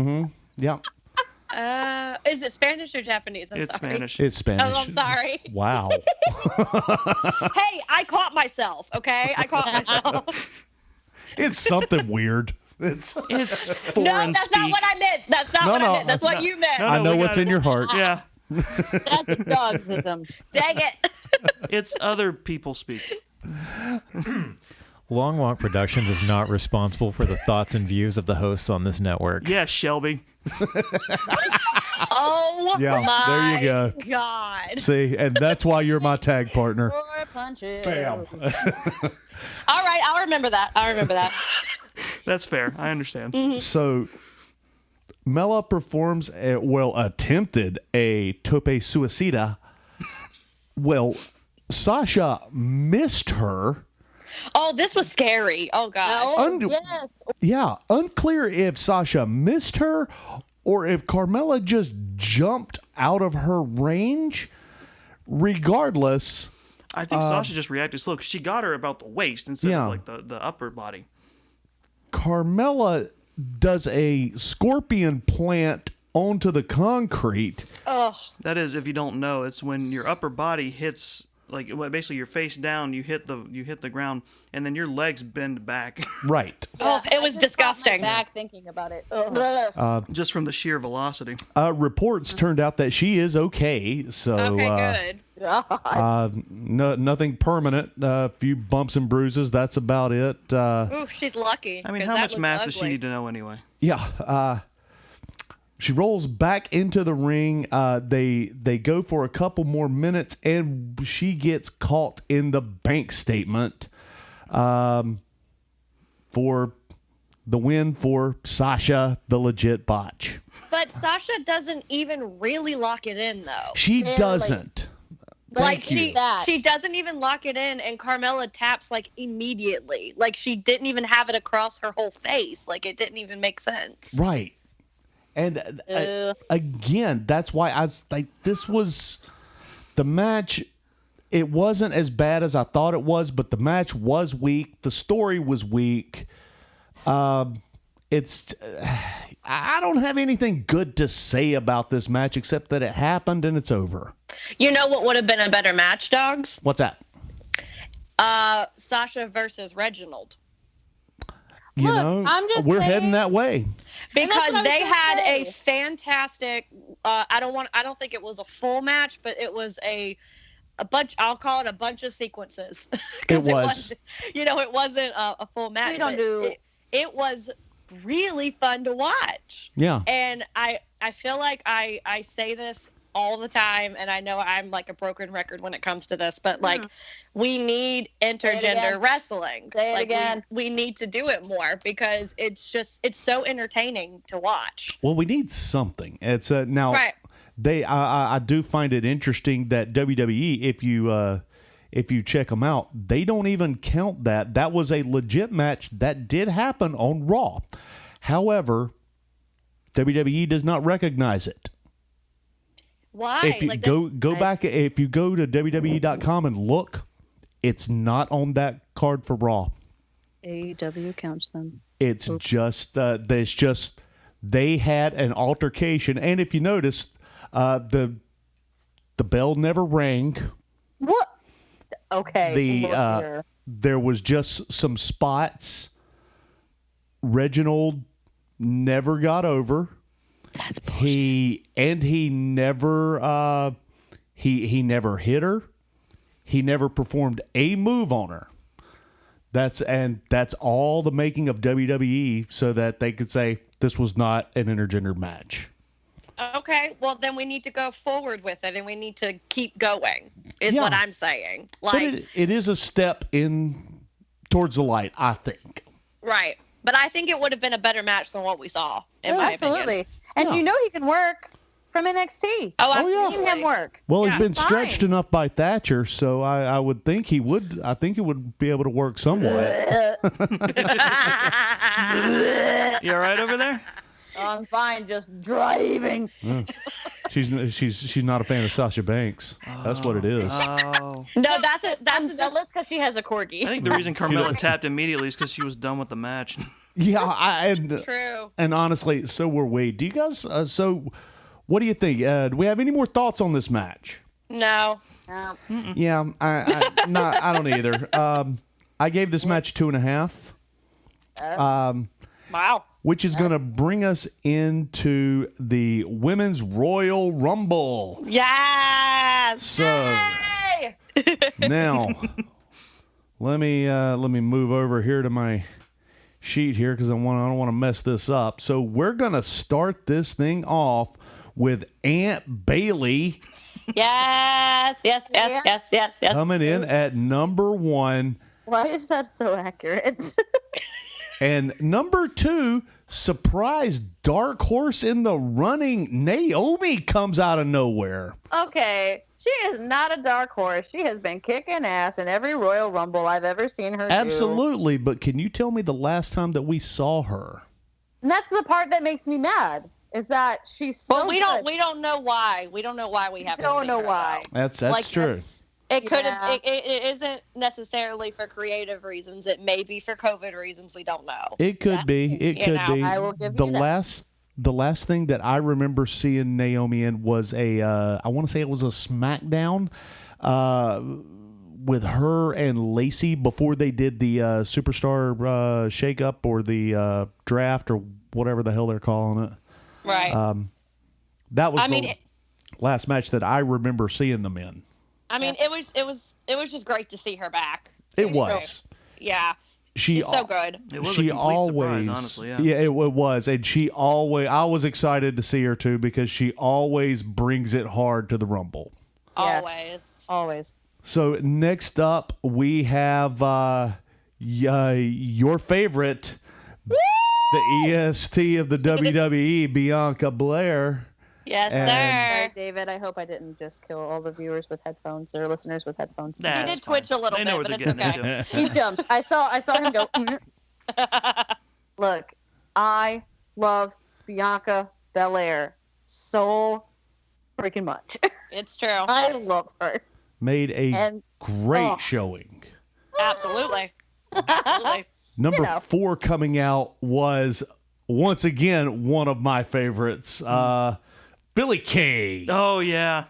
Yeah. Is it Spanish or Japanese? I'm It's sorry. Spanish. It's Spanish. Oh, I'm sorry. Wow. Hey, I caught myself. Okay, I caught myself. It's something weird. It's No, foreign that's speak. not what I meant. That's not No, what no. I meant. That's what you meant. No, I know we what's got in it. your heart. Yeah, That's a Doggzism. Dang it. it's other people speak. Long Walk Productions is not responsible for the thoughts and views of the hosts on this network. Yeah, Shelby. Oh Yeah, my there you go. God. See, and that's why you're my tag partner. Four punches. Bam. All right, I'll remember that. That's fair. I understand. So Mella performs attempted a tope suicida. Well, Sasha missed her. Oh, this was scary. Oh God. Oh, yes. Yeah, unclear if Sasha missed her or if Carmella just jumped out of her range. regardless, I think Sasha just reacted slow because she got her about the waist instead of like the upper body. Carmella does a scorpion plant onto the concrete. Oh, That is, if you don't know, it's when your upper body hits, like basically your face down, you hit the ground, and then your legs bend back. Right. oh, it was I just popped disgusting. my back thinking about it. Ugh. Just from the sheer velocity. Reports turned out that she is okay. So Okay, good. nothing permanent. A few bumps and bruises. That's about it. Ooh, she's lucky. I mean, 'cause how that much looked math does she ugly. need to know anyway? Yeah. She rolls back into the ring. They go for a couple more minutes, and she gets caught in the bank statement for the win for Sasha, the legit botch. But Sasha doesn't even really lock it in, though. She Barely. doesn't. Like you. That. she doesn't even lock it in, and Carmella taps like immediately. Like she didn't even have it across her whole face. Like it didn't even make sense. Right. And again, that's why I was like, this was the match. It wasn't as bad as I thought it was, but the match was weak. The story was weak. I don't have anything good to say about this match except that it happened and it's over. You know what would have been a better match, Doggz? What's that? Sasha versus Reginald. You Look, know, I'm just we're saying- heading that way. Because what I was they gonna had a say. fantastic. I don't think it was a full match, but it was a bunch. I'll call it a bunch of sequences. 'Cause It was. wasn't- it wasn't a full match. We don't but do- it was really fun to watch. Yeah. And I feel like I say this all the time, and I know I'm like a broken record when it comes to this, but like we need intergender again. wrestling. Say it like again. We need to do it more because it's so entertaining to watch. Well, we need something. It's now Right. I do find it interesting that WWE, if you check them out, they don't even count that. That was a legit match that did happen on Raw. However, WWE does not recognize it. Why? If you Like go back, if you go to WWE.com and look, it's not on that card for Raw. AEW counts them. It's just they had an altercation, and if you noticed, the bell never rang. What? Okay. look here. There was just some spots. Reginald never got over. That's He never he never hit her. He never performed a move on her. That's all the making of WWE so that they could say this was not an intergender match. okay. Well, then we need to go forward with it, and we need to keep going. Is Yeah. what I'm saying. But Like, it is a step in towards the light, I think. right. But I think it would have been a better match than what we saw, in my opinion. Absolutely. And Yeah. you know he can work from NXT. Oh, yeah. absolutely. Seen him work. Well, Yeah, he's been fine. stretched enough by Thatcher, so I would think he would. I think he would be able to work somewhat. You all right over there? I'm fine, just driving. She's not a fan of Sasha Banks. That's what it is. Oh. No, that's it. That's I'm just jealous because she has a corgi. I think the reason Carmella tapped immediately is because she was done with the match. Yeah, true. and honestly, so were we. Do you guys? So, what do you think? Do we have any more thoughts on this match? No. Yeah, I don't either. I gave this match 2.5. Wow. Which is going to bring us into the Women's Royal Rumble. Yes. So Yay! now, let me move over here to my sheet here because I don't want to mess this up. So we're going to start this thing off with Aunt Bailey Yes. coming in at number 1. Why is that so accurate? And number 2, surprise dark horse in the running, Naomi comes out of nowhere. Okay, she is not a dark horse. She has been kicking ass in every Royal Rumble I've ever seen her do. Absolutely, but can you tell me the last time that we saw her? And that's the part that makes me mad. is that she's so Well, we good. don't know why. We don't know why we haven't. don't seen know her, why. though. That's Like, true. It could have. Yeah. It isn't necessarily for creative reasons. It may be for COVID reasons. We don't know. It could be. It You could know, be. I will give the you that. the last thing that I remember seeing Naomi in was I want to say it was a SmackDown with her and Lacey before they did the Superstar shakeup or the draft or whatever the hell they're calling it. Right. That was I the mean, last match that I remember seeing them in. I mean, it was just great to see her back. It was. Yeah. She's so good. It was she a complete always, surprise, honestly. Yeah. it was, and she always. I was excited to see her too because she always brings it hard to the Rumble. Always. Always. So next up we have your favorite, the EST of the WWE, Bianca Belair. Yes, And- Sorry, sir. David. I hope I didn't just kill all the viewers with headphones or listeners with headphones. Nah, He it's did twitch fine. a little They know bit, what but they're it's getting okay. into. He jumped. I saw him go. Look, I love Bianca Belair so freaking much. It's true. I love her. Made a And- great oh. showing. Absolutely. Absolutely. Number know. 4 coming out was once again one of my favorites, Billie Kay. Oh yeah.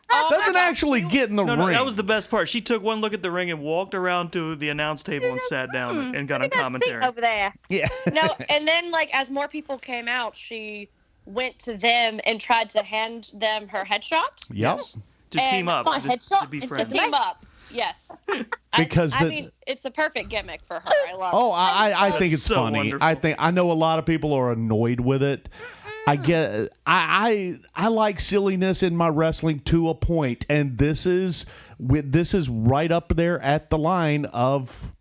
Oh my Doesn't gosh, actually get in the No, ring. that was the best part. She took one look at the ring and walked around to the announce table and sat down and got on Look at that seat commentary. over there. Yeah. No, and then like as more people came out, she went to them and tried to hand them her headshot Yep. To team And up, my to headshot be is to friends. team up. Yes. Because I the- mean, it's a perfect gimmick for her. I love Oh, it. I think That's it's so funny. wonderful. I know a lot of people are annoyed with it. I get I like silliness in my wrestling to a point, and this is right up there at the line of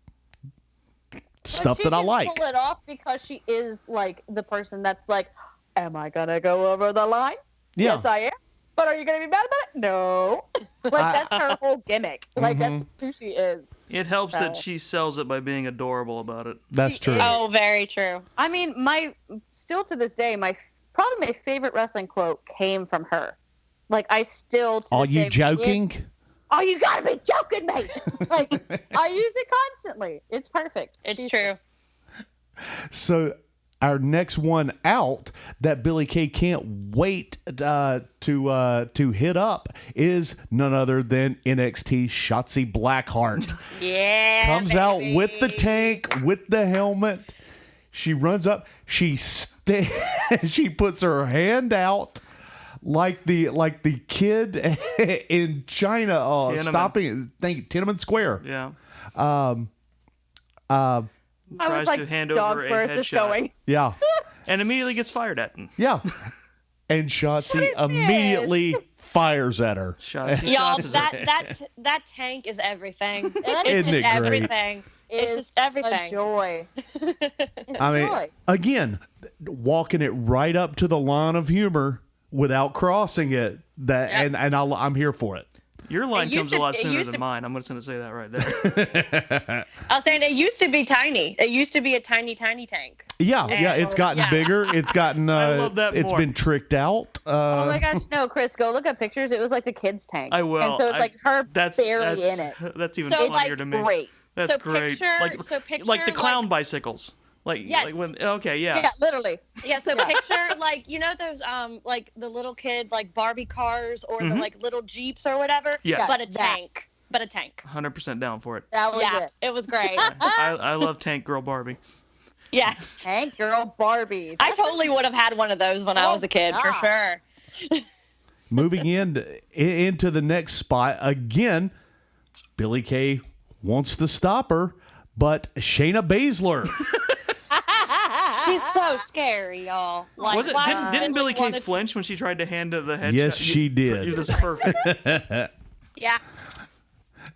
stuff But she that I can like. Pull it off because she is like the person that's like, am I gonna go over the line? Yeah. Yes, I am. But are you gonna be mad about it? No. Like that's her whole gimmick. Like that's who she is. It helps that she sells it by being adorable about it. That's true. Oh, very true. I mean, still to this day, probably my favorite wrestling quote came from her. Like I still. To Are this you day, joking? Oh, you gotta be joking, mate! Like I use it constantly. It's perfect. It's true. So our next one out that Billie Kay can't wait to hit up is none other than NXT Shotzi Blackheart. Yeah. Comes out baby. with the tank, with the helmet. She runs up. She puts her hand out like the kid in China Tiananmen. stopping Tiananmen Square. Yeah. I Tries was like, to hand dogs, over a where is this headshot going? Yeah. and immediately gets fired at. Yeah. And Shotzi What is immediately fires at her. Shots. Y'all, shots that tank is everything. It's Isn't just it great? everything. It's Is just everything. A joy. I mean, Joy. again, walking it right up to the line of humor without crossing it. And I'm here for it. Your line It used comes a to- lot it sooner used than to- mine. I'm just going to say that right there. I was saying it used to be tiny. It used to be a tiny, tiny tank. Yeah, it's gotten Yeah. bigger. It's gotten I love that it's more. been tricked out. Oh my gosh, no, Chris, go look at pictures. It was like the kids' tank. I will. And so it's like her barely in it. That's even So, funnier like, to me. Great. That's So great. picture- like the clown like- bicycles. Like, Yes. like when okay, yeah. Yeah, literally. Yeah, so picture like you know those like the little kid like Barbie cars or the like little Jeeps or whatever. Yes. But a That. tank. But a tank. 100% down for it. That was Yeah, it. it was great. I love Tank Girl Barbie. Yes. Tank girl Barbie. I totally would have had one of those when I was a kid, for God. sure. Moving into the next spot again, Billie Kay wants to stop her, but Shayna Baszler. She's so scary, y'all. Like, Was it? why Didn't Billie Kay wanted- flinch when she tried to hand her the headshot? Yes, she did. It was perfect. Yeah.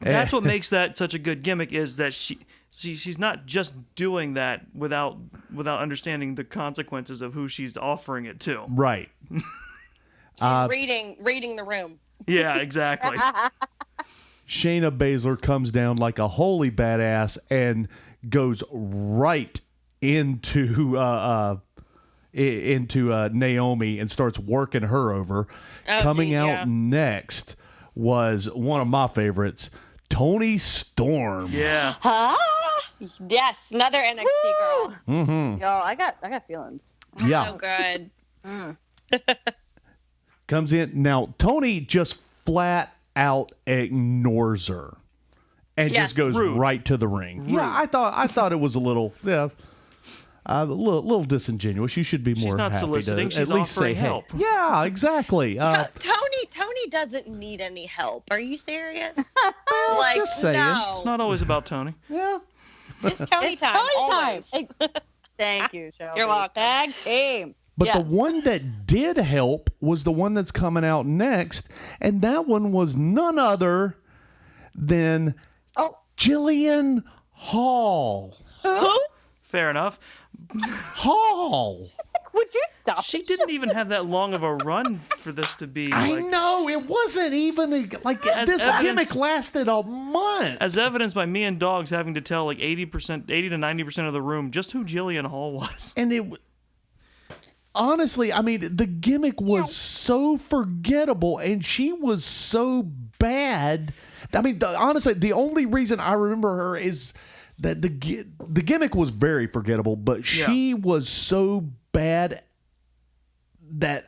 That's what makes that such a good gimmick is that she's not just doing that without understanding the consequences of who she's offering it to. Right. She's reading the room. Yeah, exactly. Shayna Baszler comes down like a holy badass and goes right into into Naomi and starts working her over. Coming out next was one of my favorites, Toni Storm. Yeah. Yes, another NXT girl. Mm-hmm. Yo, I got feelings. Yeah. So good. Comes in. Now, Toni just flat out ignores her and just goes right to the ring. Rude. Yeah, I thought it was a little, a little disingenuous. You should be more She's not happy soliciting. to She's at least say offering help. Hey. Yeah, exactly. Toni doesn't need any help. Are you serious? Like, just saying. no. It's not always about Toni. Yeah. It's Toni time. Always. Thank you, Shelby. You're welcome. Tag team. But the one that did help was the one that's coming out next, and that one was none other than Jillian Hall. Who? Fair enough. Hall. Would you stop? She didn't even have that long of a run for this to be. I know it wasn't even this gimmick lasted a month. As evidenced by me and Doggz having to tell like 80 to 90% of the room just who Jillian Hall was. And it honestly, I mean, the gimmick was so forgettable, and she was so bad. I mean, honestly, the only reason I remember her is that the gimmick was very forgettable, but she was so bad that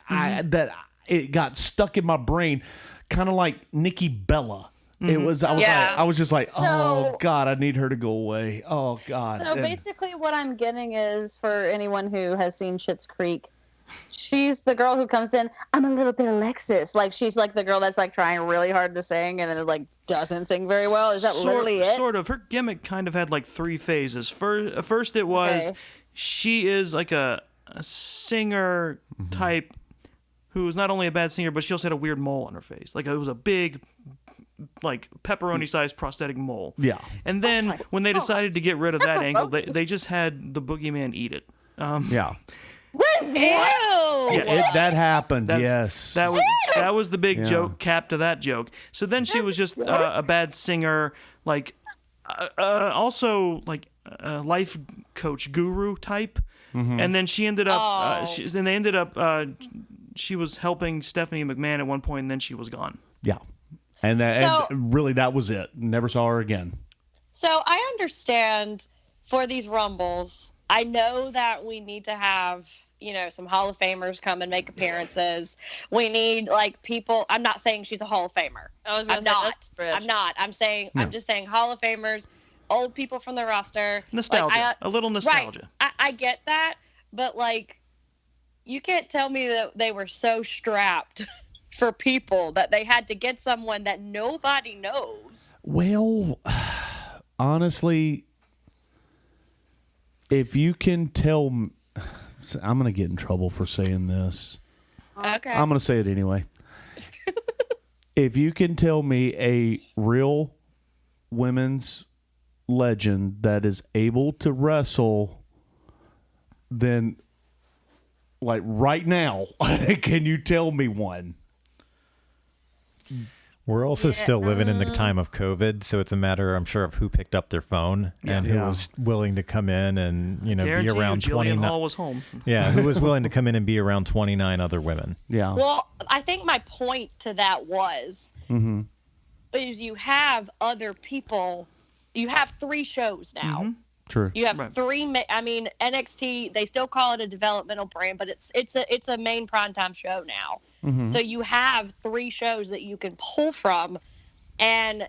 it got stuck in my brain, kind of like Nikki Bella. It was. I was just like, oh God, I need her to go away. Oh God. So basically, what I'm getting is, for anyone who has seen Schitt's Creek, she's the girl who comes in, I'm a little bit Alexis. Like, she's like the girl that's like trying really hard to sing and then like doesn't sing very well. Is that literally it? Sort of. Her gimmick kind of had like three phases. First it was she is like a singer type who was not only a bad singer, but she also had a weird mole on her face. Like, it was a big, like, pepperoni-sized prosthetic mole. Yeah. And then when they decided to get rid of that angle, they just had the boogeyman eat it. Yeah. Yes. That happened. That was the big joke, cap to that joke. So then she was just a bad singer, like also like a life coach guru type. And then she ended up. She was helping Stephanie McMahon at one point, and then she was gone. Yeah, and really that was it. Never saw her again. So I understand for these Rumbles, I know that we need to have, some Hall of Famers come and make appearances. We need like people. I'm not saying she's a Hall of Famer. I'm not. I'm just saying Hall of Famers, old people from the roster. Nostalgia. A little nostalgia. Right. I get that, but like, you can't tell me that they were so strapped for people that they had to get someone that nobody knows. Well, honestly, if you can tell, I'm going to get in trouble for saying this. Okay. I'm going to say it anyway. If you can tell me a real women's legend that is able to wrestle, then like right now, can you tell me one? We're also still living in the time of COVID, so it's a matter, I'm sure, of who picked up their phone and who was willing to come in and be around 29. Hall was home. Yeah, who was willing to come in and be around 29 other women. Yeah. Well, I think my point to that was is you have other people. You have 3 shows now. True. You have 3. I mean, NXT. They still call it a developmental brand, but it's a main primetime show now. So you have 3 shows that you can pull from, and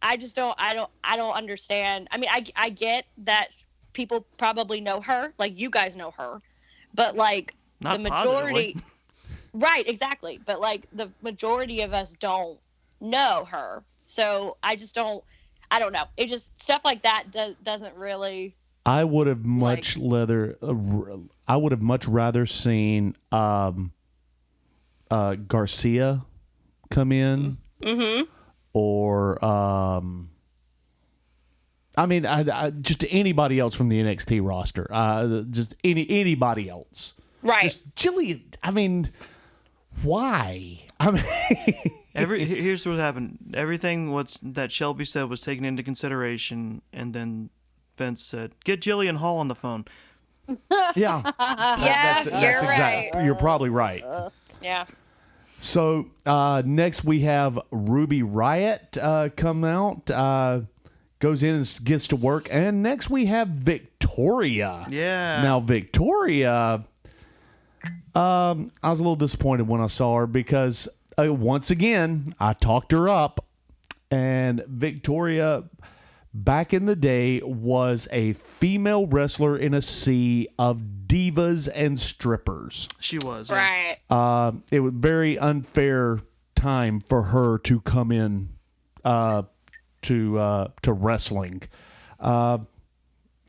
I just don't. I don't understand. I mean, I get that people probably know her, like you guys know her, but like not the majority, positively. Right? Exactly. But like the majority of us don't know her, so I just don't. I don't know. It just stuff like that doesn't really. I would have much rather seen Garcia come in, or I mean, just anybody else from the NXT roster, just anybody else, right? Just Jillian. I mean, why? I mean. Here's what happened. Everything that Shelby said was taken into consideration, and then Vince said, "Get Jillian Hall on the phone." Yeah. You're right. You're probably right. Yeah. So next we have Ruby Riot come out, goes in and gets to work. And next we have Victoria. Yeah. Now, Victoria, I was a little disappointed when I saw her because, once again, I talked her up. And Victoria, back in the day, was a female wrestler in a sea of divas and strippers. She was. Right. It was very unfair time for her to come in to wrestling. And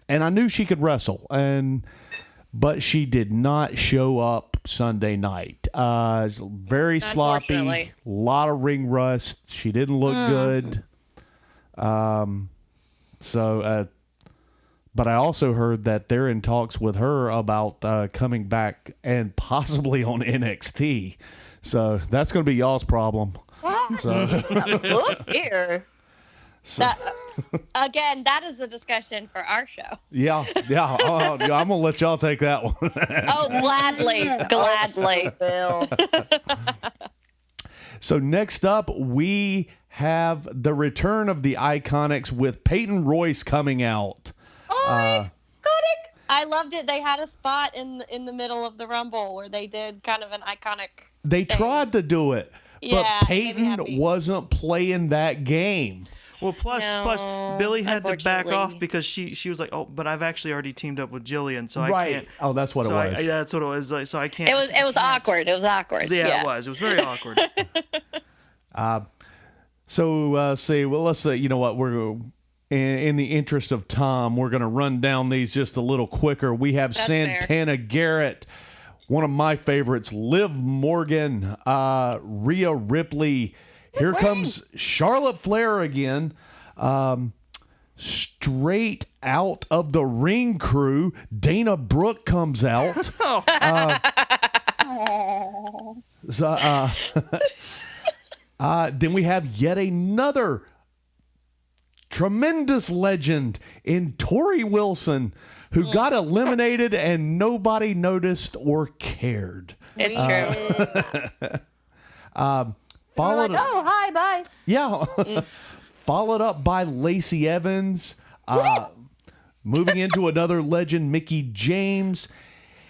I knew she could wrestle, but she did not show up Sunday night. Very sloppy, a lot of ring rust. She didn't look good. But I also heard that they're in talks with her about coming back and possibly on NXT. So that's going to be y'all's problem. So. Look here. Again, that is a discussion for our show. Yeah. I'm going to let y'all take that one. Oh, gladly. Bill. So next up, we have the return of the Iconics with Peyton Royce coming out. I loved it. They had a spot in the middle of the Rumble where they did kind of an iconic They thing. tried to do it, but Yeah, Peyton wasn't playing that game. Well, plus Billy had to back unfortunately. off because she was like, oh, but I've actually already teamed up with Jillian, so I Right. can't. Oh, that's what it was. Yeah, that's what it was. Like, so I can't. It was awkward. It was awkward. Yeah, it was. It was very awkward. Let's say, you know what, we're in the interest of time, we're going to run down these just a little quicker. We have That's Santana Garrett, one of my favorites, Liv Morgan, Rhea Ripley. Here comes Charlotte Flair again. Straight out of the Ring Crew, Dana Brooke comes out. Then we have yet another tremendous legend in Tori Wilson, who got eliminated and nobody noticed or cared. It's true. We're like, oh, hi, bye. Yeah. Followed up by Lacey Evans. Moving into another legend, Mickey James.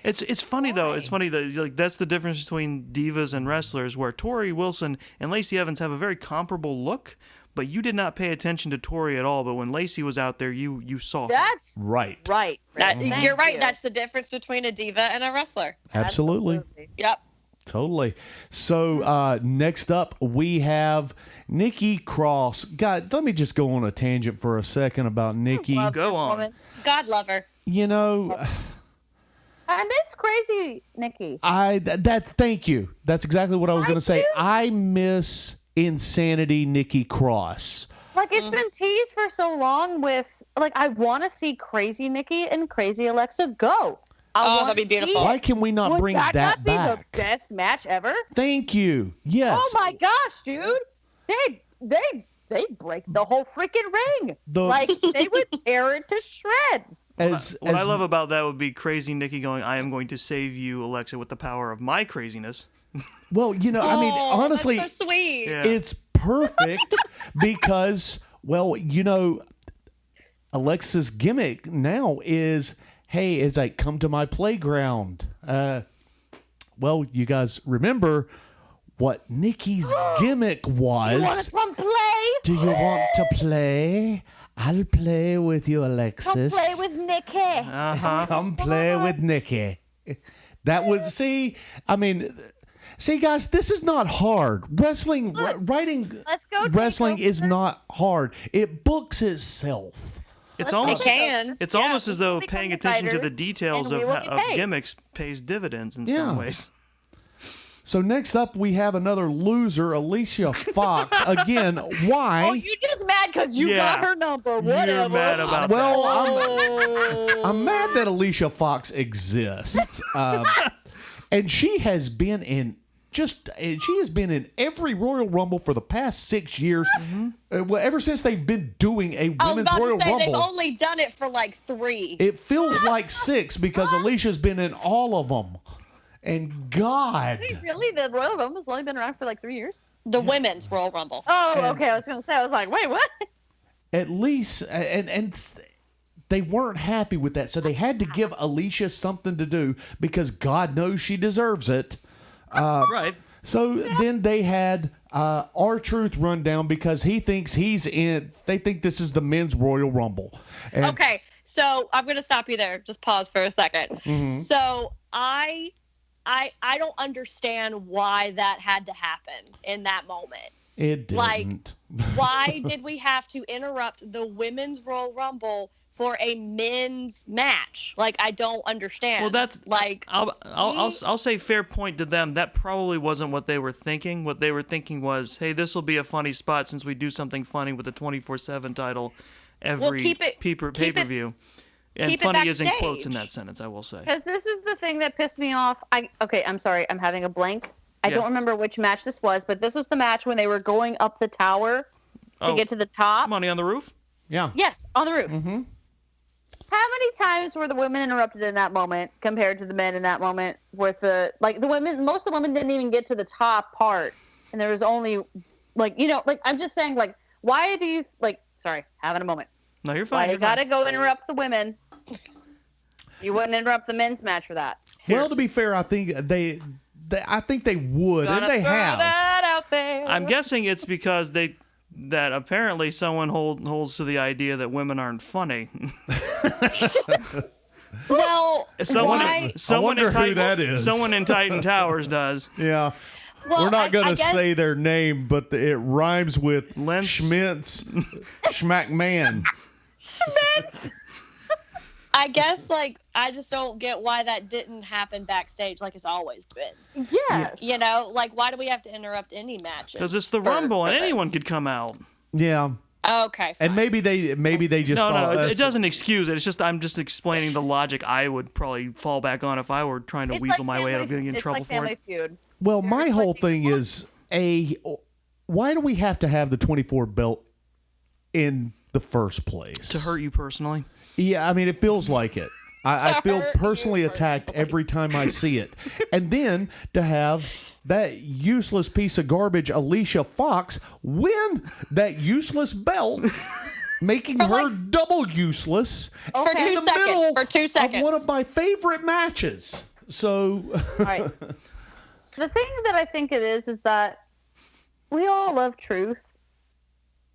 It's funny though. It's funny that like that's the difference between divas and wrestlers, where Tori Wilson and Lacey Evans have a very comparable look, but you did not pay attention to Tori at all. But when Lacey was out there, you saw her. That's Right. right. You're right. That's the difference between a diva and a wrestler. Absolutely. Yep. Totally. So next up, we have Nikki Cross. God, let me just go on a tangent for a second about Nikki. Go on. God love her. You know, I miss Crazy Nikki. Thank you. That's exactly what I was going to say. I miss Insanity Nikki Cross. Like, it's been teased for so long with, like, I want to see Crazy Nikki and Crazy Alexa go. That'd be beautiful. Why can we not bring that not be back? the best match ever? Thank you. Yes. Oh my gosh, dude! They break the whole freaking ring. They would tear it to shreds. What I love about that would be Crazy Nikki going, "I am going to save you, Alexa, with the power of my craziness." Well, you know, I mean, honestly, that's so sweet. Yeah. it's perfect because, well, you know, Alexa's gimmick now is, hey, it's like, come to my playground. Well, you guys remember what Nikki's gimmick was. You want to come play? Do you want to play? I'll play with you, Alexis. Come play with Nikki. Come play with Nikki. That would see guys, this is not hard. Wrestling, writing Let's go, wrestling Takeover. is not hard. It books itself. It's almost can. It's almost as though become paying a attention to fighter, the details and we of will get paid. gimmicks pays dividends in Yeah. some ways. So next up, we have another loser, Alicia Fox. Again, why? Oh, you just mad because you Yeah. got her number. Whatever. You're mad about Well, Oh. I'm mad that Alicia Fox exists. And she has been in she has been in every Royal Rumble for the past 6 years. Ever since they've been doing a women's Royal Rumble. They've only done it for like 3. It feels like 6 because Alicia's been in all of them. And God. Really? The Royal Rumble's only been around for like 3 years? The women's Royal Rumble. Oh, okay. I was going to say, I was like, wait, what? At least, and they weren't happy with that. So they had to give Alicia something to do because God knows she deserves it. Right. So then they had R-Truth run down because he thinks he's in. They think this is the men's Royal Rumble. And Okay, so I'm going to stop you there. Just pause for a second. Mm-hmm. So I don't understand why that had to happen in that moment. It didn't. Like, why did we have to interrupt the women's Royal Rumble for a men's match? Like, I don't understand. Well, that's like I'll say fair point to them. That probably wasn't what they were thinking. What they were thinking was, hey, this will be a funny spot since we do something funny with the 24/7 title every pay-per-view. And funny is in quotes in that sentence, I will say. Because this is the thing that pissed me off. I'm sorry. I'm having a blank. I don't remember which match this was, but this was the match when they were going up the tower to get to the top. Money on the Roof? Yeah. Yes, on the roof. Mm-hmm. How many times were the women interrupted in that moment compared to the men in that moment? With the women, most of the women didn't even get to the top part, and there was only, I'm just saying, why do you having a moment. No, you're fine. Why you gotta go interrupt the women? You wouldn't interrupt the men's match for that. Well, to be fair, I think they would, and they have. That out there. I'm guessing it's because that apparently someone holds to the idea that women aren't funny. Well, someone wonder in Titan, who that is. Someone in Titan Towers does. Yeah. Well, We're not going to I guess- say their name, but it rhymes with Lentz. Schmitz Schmackman. I guess, I just don't get why that didn't happen backstage like it's always been. Yes. You know, why do we have to interrupt any matches? Because it's the Rumble and anyone could come out. Yeah. Okay, fine. And maybe they just No, it doesn't excuse it. It's just I'm just explaining the logic I would probably fall back on if I were trying to weasel my way out of getting in trouble for it. Feud. Well, my whole thing is why do we have to have the 24 belt in the first place? To hurt you personally? Yeah, I mean, it feels like it. I feel personally attacked every time I see it. And then to have that useless piece of garbage, Alicia Fox, win that useless belt, making her double useless For in 2 the seconds. middle For 2 seconds. of one of my favorite matches. So, All right. The thing that I think it is that we all love truth,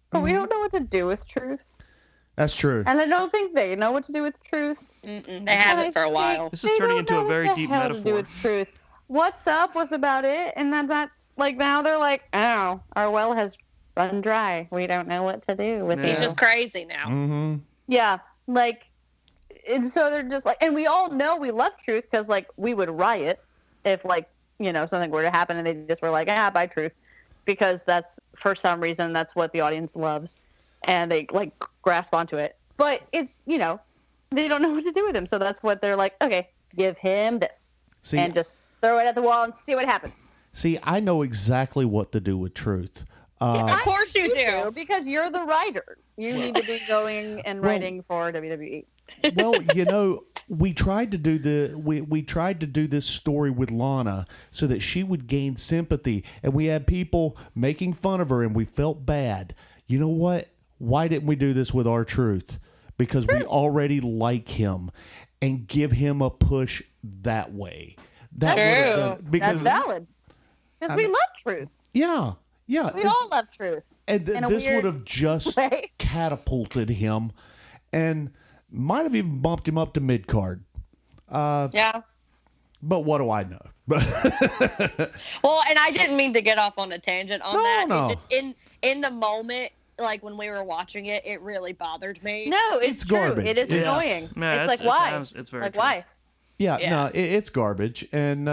but we don't know what to do with truth. that's true. And I don't think they know what to do with truth. They haven't for a while. This is turning into a very deep To do metaphor. with truth. What's up was about it, and that's now they're like, oh, our well has run dry. We don't know what to do with He's it. just crazy now. Mm-hmm. Yeah, and so they're just and we all know we love truth because we would riot if something were to happen and they just were like, bye truth, because that's for some reason that's what the audience loves, and they grasp onto it. But it's they don't know what to do with him, so that's what they're like. Okay, give him this, and just throw it at the wall and see what happens. See, I know exactly what to do with truth. Of course you do. Because you're the writer. You need to be going and writing for WWE. Well, we tried to do we tried to do this story with Lana so that she would gain sympathy, and we had people making fun of her, and we felt bad. You know what? Why didn't we do this with R-Truth? Because we already like him, and give him a push that way. That would have done, because That's valid. Because we love truth. yeah. We all love truth. And this weird would have just way. catapulted him, and might have even bumped him up to mid card. Yeah. But what do I know? Well, and I didn't mean to get off on a tangent on that. No. It's just in the moment, when we were watching it, it really bothered me. No, it's true. garbage. It is Yes. annoying. Yeah, It's why? it's very true. Why? Yeah, Yeah. no, it's garbage, and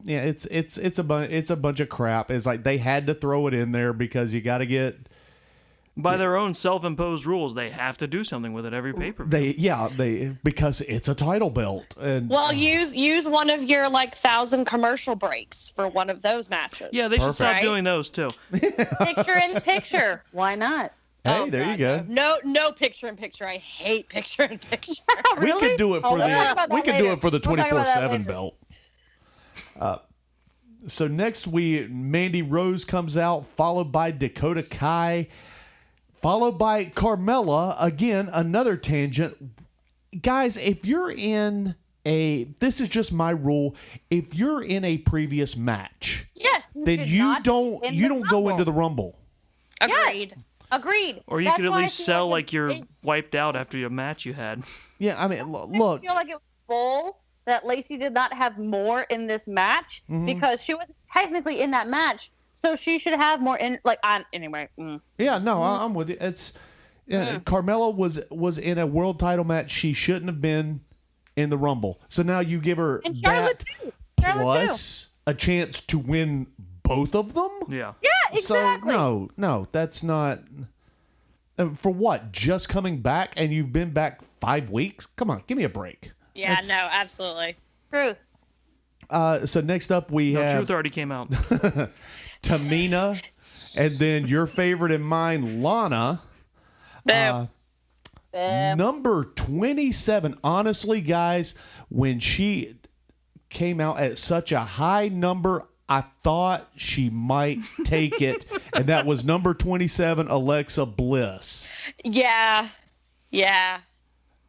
yeah, it's a bunch of crap. It's like they had to throw it in there because you got to get By their own self-imposed rules, they have to do something with it every pay-per-view. They because it's a title belt. And Well, use one of your 1,000 commercial breaks for one of those matches. Yeah, they should stop doing those too. Picture in picture. Why not? Hey, there you go. No picture in picture. I hate picture in picture. We could do it for we'll talk about that later. the We'll talk about that 24/7 later. belt. So next Mandy Rose comes out, followed by Dakota Kai, followed by Carmella. Again, another tangent. Guys, if you're in this is just my rule. If you're in a previous match, Yes. then should you not don't be in you the don't go Rumble. into the Rumble. Agreed. Yes. Agreed. Or you That's could at why I least feel sell like it- you're it- wiped out after a match you had. Yeah, I mean, look. I feel like it was full that Lacey did not have more in this match because she was technically in that match, so she should have more in. Anyway. Yeah, no, I'm with you. It's Carmella was in a world title match. She shouldn't have been in the Rumble. So now you give her And Charlotte that too. Charlotte too. plus a chance to win both of them. Yeah. Yeah, exactly. So no, that's not. For what? Just coming back, and you've been back 5 weeks? Come on, give me a break. Yeah, That's- no, absolutely. Truth. So next up we No, have Truth already came out. Tamina, and then your favorite and mine, Lana. Boom. Number 27. Honestly, guys, when she came out at such a high number, I thought she might take it. And that was number 27, Alexa Bliss. Yeah.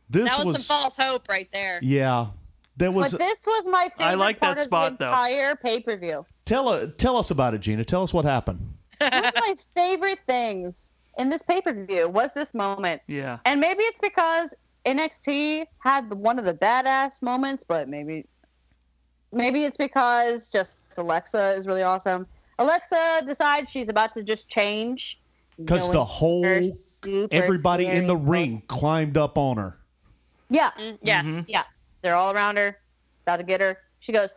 This That was some false hope right there. yeah. That was But this was my favorite I like part that spot, of the though. entire pay-per-view. tell us about it, Gina. Tell us what happened. One of my favorite things in this pay-per-view was this moment. Yeah. And maybe it's because NXT had one of the badass moments, but maybe it's because just Alexa is really awesome. Alexa decides she's about to just change. Because the going whole super everybody in the scary. ring climbed up on her. Yeah. Yes. Yeah. They're all around her, about to get her. She goes,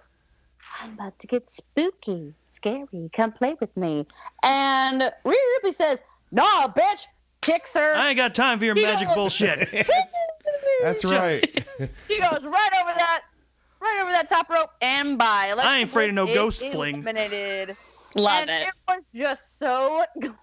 I'm about to get spooky, scary. Come play with me. And Rhea Ripley says, nah, bitch. Kicks her. I ain't got time for your magic bullshit. That's right. She goes right over that top rope and by. I ain't afraid of no ghost fling. Eliminated. Love And it. it was just so glorious.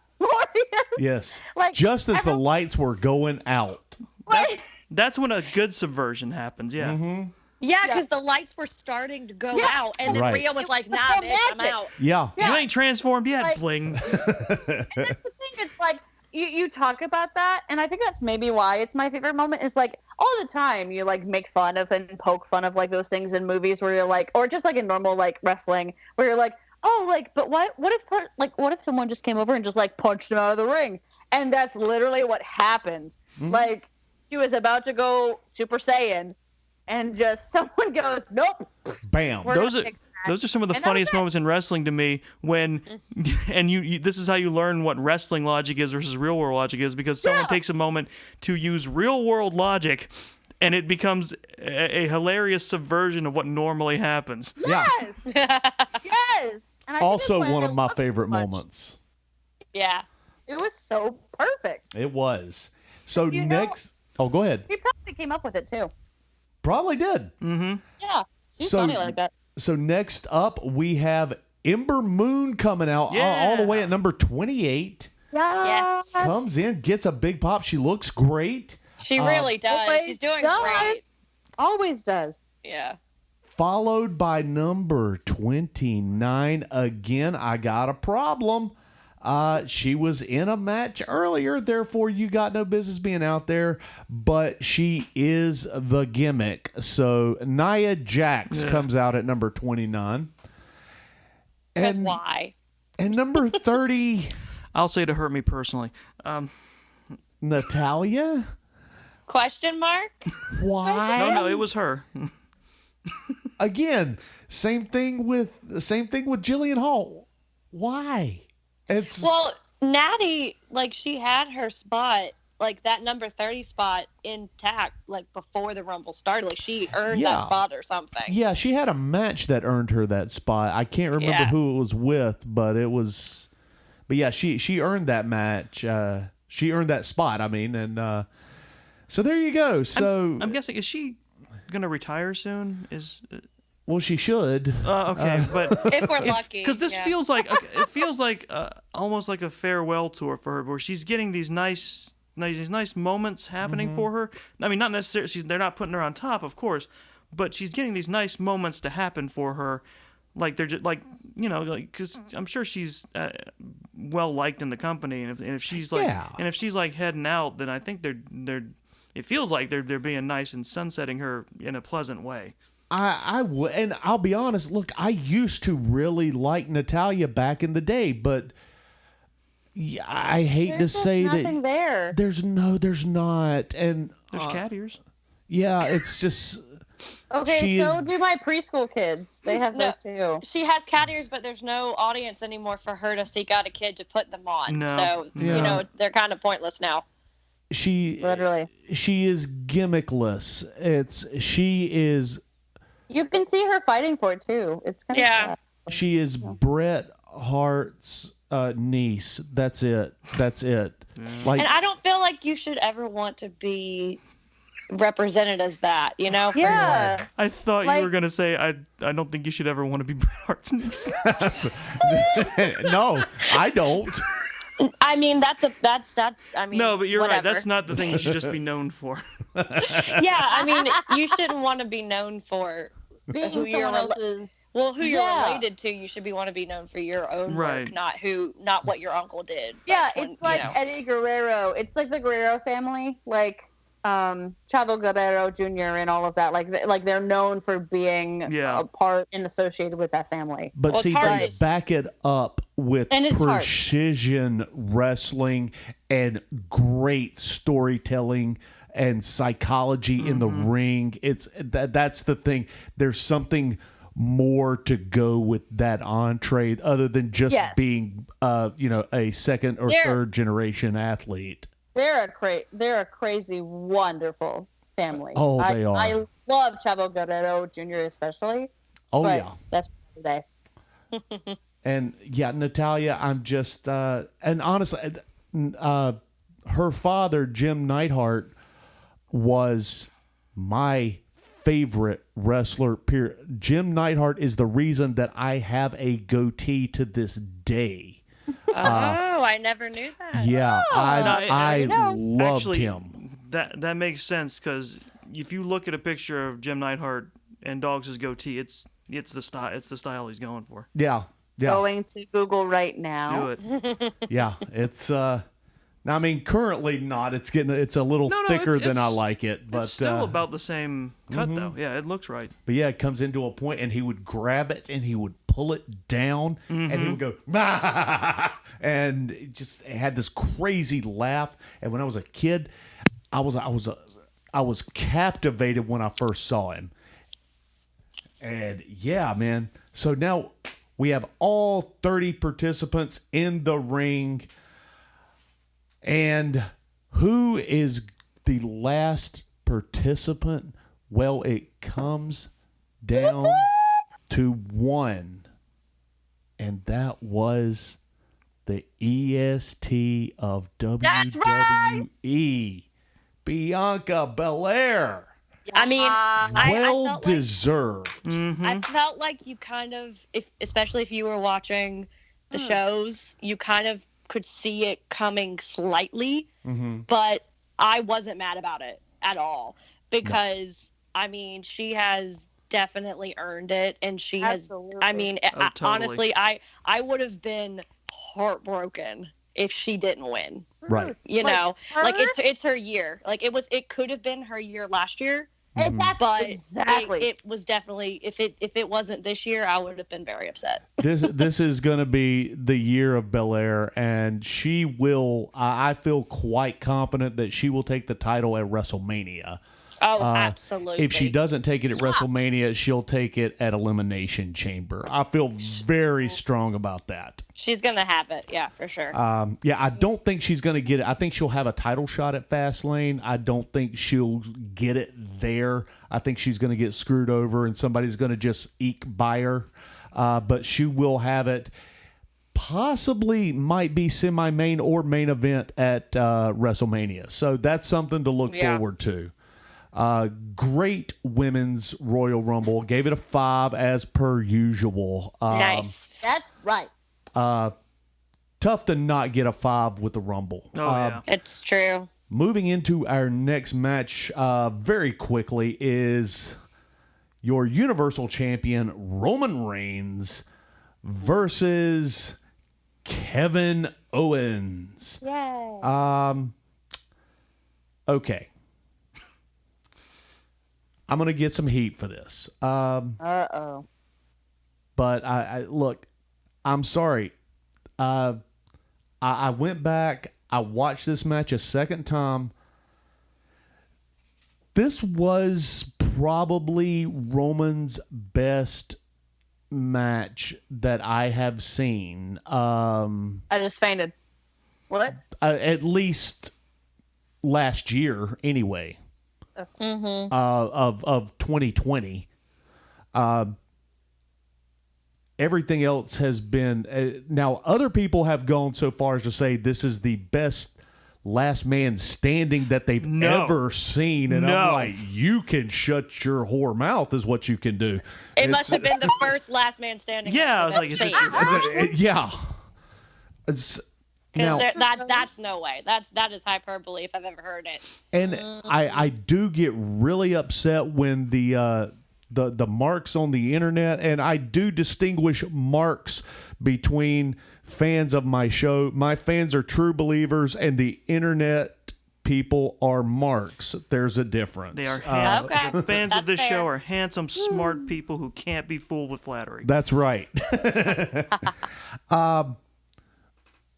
Yes. Like, Just as the everyone- lights were going out. Like, That's when a good subversion happens. Yeah. Yeah, because the lights were starting to go Yeah. out, and then Right. Rhea was like, It was nah, so bitch, I'm magic. out. Yeah. Yeah. You ain't transformed yet, Like- bling. And that's the thing. It's like you talk about that, and I think that's maybe why it's my favorite moment. Is like all the time you like make fun of and poke fun of like those things in movies where you're like, or just like in normal like wrestling where you're like, oh, like, but what if someone just came over and just like punched him out of the ring? And that's literally what happened. Like she was about to go Super Saiyan, and just someone goes, nope. Bam. We're Those gonna are fix that. those are some of the And that was funniest it. moments in wrestling to me when and you this is how you learn what wrestling logic is versus real world logic is, because someone Yeah. takes a moment to use real world logic and it becomes a hilarious subversion of what normally happens. Yeah. Yes. Yes. And I think Also that's why one I of my love it so favorite much. moments. Yeah. It was so perfect. It was. So You know- next. Oh, go ahead. He probably came up with it too. Probably did. Yeah. She's So- funny like that. So next up, we have Ember Moon coming out all the way at number 28. Yeah. Comes in, gets a big pop. She looks great. She really does. Always She's doing does. great. Always does. Yeah. Followed by number 29. Again, I got a problem. She was in a match earlier, therefore you got no business being out there, but she is the gimmick. So Nia Jax comes out at number 29. Because And, why? and number 30, I'll say to hurt me personally. Natalia? Question mark? Why? No, it was her. Again, same thing with Jillian Hall. Why? It's Well, Natty, like, she had her spot, like, that number 30 spot intact, like, before the Rumble started. Like, she earned Yeah. that spot or something. yeah, she had a match that earned her that spot. I can't remember Yeah. who it was with, but yeah, she earned that match. she earned that spot. I mean, and so there you go. So I'm guessing, is she gonna retire soon? Well, she should. Okay, but If we're lucky. because this feels like almost like a farewell tour for her, where she's getting these nice moments happening for her. I mean, not necessarily. They're not putting her on top, of course, but she's getting these nice moments to happen for her. Like they're just like, because I'm sure she's well liked in the company, and if she's like, and if she's like heading out, then I think they're. It feels like they're being nice and sunsetting her in a pleasant way. I would, and I'll be honest. Look, I used to really like Natalya back in the day, but I hate to say nothing there. There's not, and There's cat ears. yeah, it's just. Okay, so do my preschool kids. They have those too. She has cat ears, but there's no audience anymore for her to seek out a kid to put them on. No. So, they're kind of pointless now. She is gimmickless. She is. You can see her fighting for it too. It's kind of sad. She is Bret Hart's niece. That's it. Like, and I don't feel like you should ever want to be represented as that, Yeah. I thought you were gonna say I don't think you should ever want to be Bret Hart's niece. No, I don't. I mean, that's I mean, no, but you're whatever. right. That's not the thing you should just be known for. Yeah, I mean, you shouldn't want to be known for Being who you're someone else's. who you're related to. You should want to be known for your own work, not what your uncle did. Yeah, it's like Eddie Guerrero. It's like the Guerrero family, like Chavo Guerrero Jr. and all of that. Like they're known for being a part and associated with that family. But see, they back it up with precision wrestling and great storytelling and psychology in the ring. That's the thing. There's something more to go with that entree other than just being a second or third generation athlete. They're a crazy, wonderful family. Oh, they are. I love Chavo Guerrero Jr. especially. Oh, but yeah. That's today. And Natalya, I'm just and honestly, her father, Jim Neidhart, was my favorite wrestler. Jim Neidhart is the reason that I have a goatee to this day. I never knew that. Yeah, I loved Actually, him. That makes sense, because if you look at a picture of Jim Neidhart and Doggz' goatee, it's the style he's going for. Yeah. Going to Google right now. Do it. Yeah, it's I mean, currently not. It's a little thicker than I like it, but it's still about the same cut though. Yeah, it looks right. But yeah, it comes into a point, and he would grab it and he would pull it down, and he would go, and it had this crazy laugh. And when I was a kid, I was captivated when I first saw him. And yeah, man. So now we have all 30 participants in the ring. And who is the last participant? Well, it comes down to one. And that was the EST of WWE, Bianca Belair. I mean, well deserved. I felt like you kind of, especially if you were watching the shows, you kind of could see it coming slightly, but I wasn't mad about it at all, because I mean, she has definitely earned it, and she has. I mean, totally. Honestly, I would have been heartbroken if she didn't win. Right. It's her year. Like it could have been her year last year. But it was definitely, if it wasn't this year, I would have been very upset. This is going to be the year of Belair, and she will. I feel quite confident that she will take the title at WrestleMania. Oh, absolutely. If she doesn't take it at WrestleMania, she'll take it at Elimination Chamber. I feel very strong about that. She's going to have it. Yeah, for sure. Yeah, I don't think she's going to get it. I think she'll have a title shot at Fastlane. I don't think she'll get it there. I think she's going to get screwed over, and somebody's going to just eke by her. But she will have it. possibly might be semi-main or main event at WrestleMania. So that's something to look forward to. Great women's Royal Rumble. Gave it a 5 as per usual. Nice. That's right. Tough to not get a 5 with the Rumble. Yeah. It's true. Moving into our next match very quickly is your Universal Champion Roman Reigns versus Kevin Owens. Yay. Okay. I'm going to get some heat for this. Uh-oh. But I look, I'm sorry. I went back. I watched this match a second time. This was probably Roman's best match that I have seen. I just fainted. What? At least last year, anyway. Of 2020. Everything else has been now other people have gone so far as to say this is the best last man standing that they've ever seen, and I'm like, you can shut your whore mouth is what you can do. It must have been the first last man standing. Yeah, I was like, is it yeah. It's now, that's no way. That is hyperbole if I've ever heard it. and I do get really upset when the marks on the internet, and I do distinguish marks between fans of my show. My fans are true believers, and the internet people are marks. There's a difference. They are handsome. Okay. The fans of this That's show fair. are handsome, smart people who can't be fooled with flattery. That's right.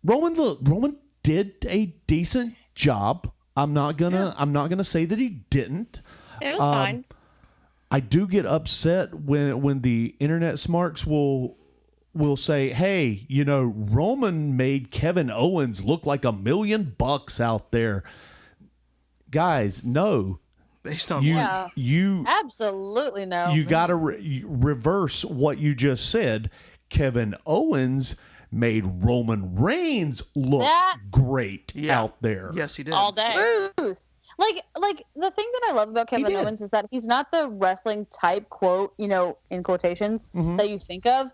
Roman did a decent job. I'm not gonna say that he didn't. It was fine. I do get upset when the internet smarks will say, hey, you know, Roman made Kevin Owens look like $1 million out there. Guys, no. Based on you Absolutely no. you got to reverse what you just said. Kevin Owens made Roman Reigns look great out there. Yes, he did. All day. Truth. Like the thing that I love about Kevin Owens is that he's not the wrestling type, quote, you know, in quotations, that you think of,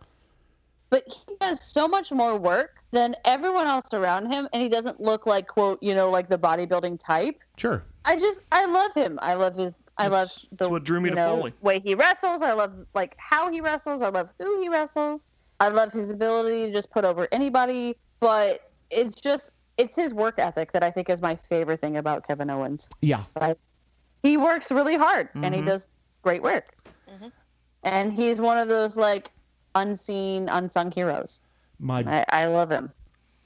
but he does so much more work than everyone else around him, and he doesn't look like, quote, you know, like the bodybuilding type. Sure. I love him. I love That's what drew me to Foley. way he wrestles. I love like how he wrestles. I love who he wrestles. I love his ability to just put over anybody, but it's his work ethic that I think is my favorite thing about Kevin Owens. Yeah. Right? He works really hard, and he does great work. And he's one of those like unsung heroes. I love him.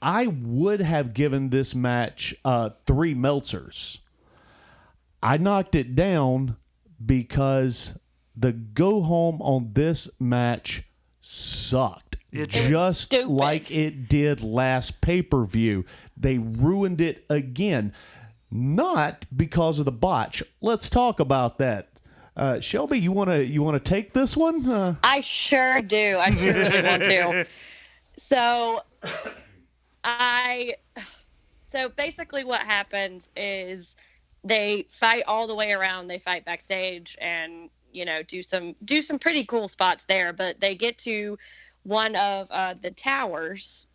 I would have given this match 3 Meltzers. I knocked it down because the go home on this match sucked. Just stupid. like it did last pay-per-view. They ruined it again. Not because of the botch. Let's talk about that. Shelby, you wanna take this one? I sure do. I sure really want to. So basically what happens is they fight all the way around. They fight backstage and, you know, do some pretty cool spots there, but they get to one of the towers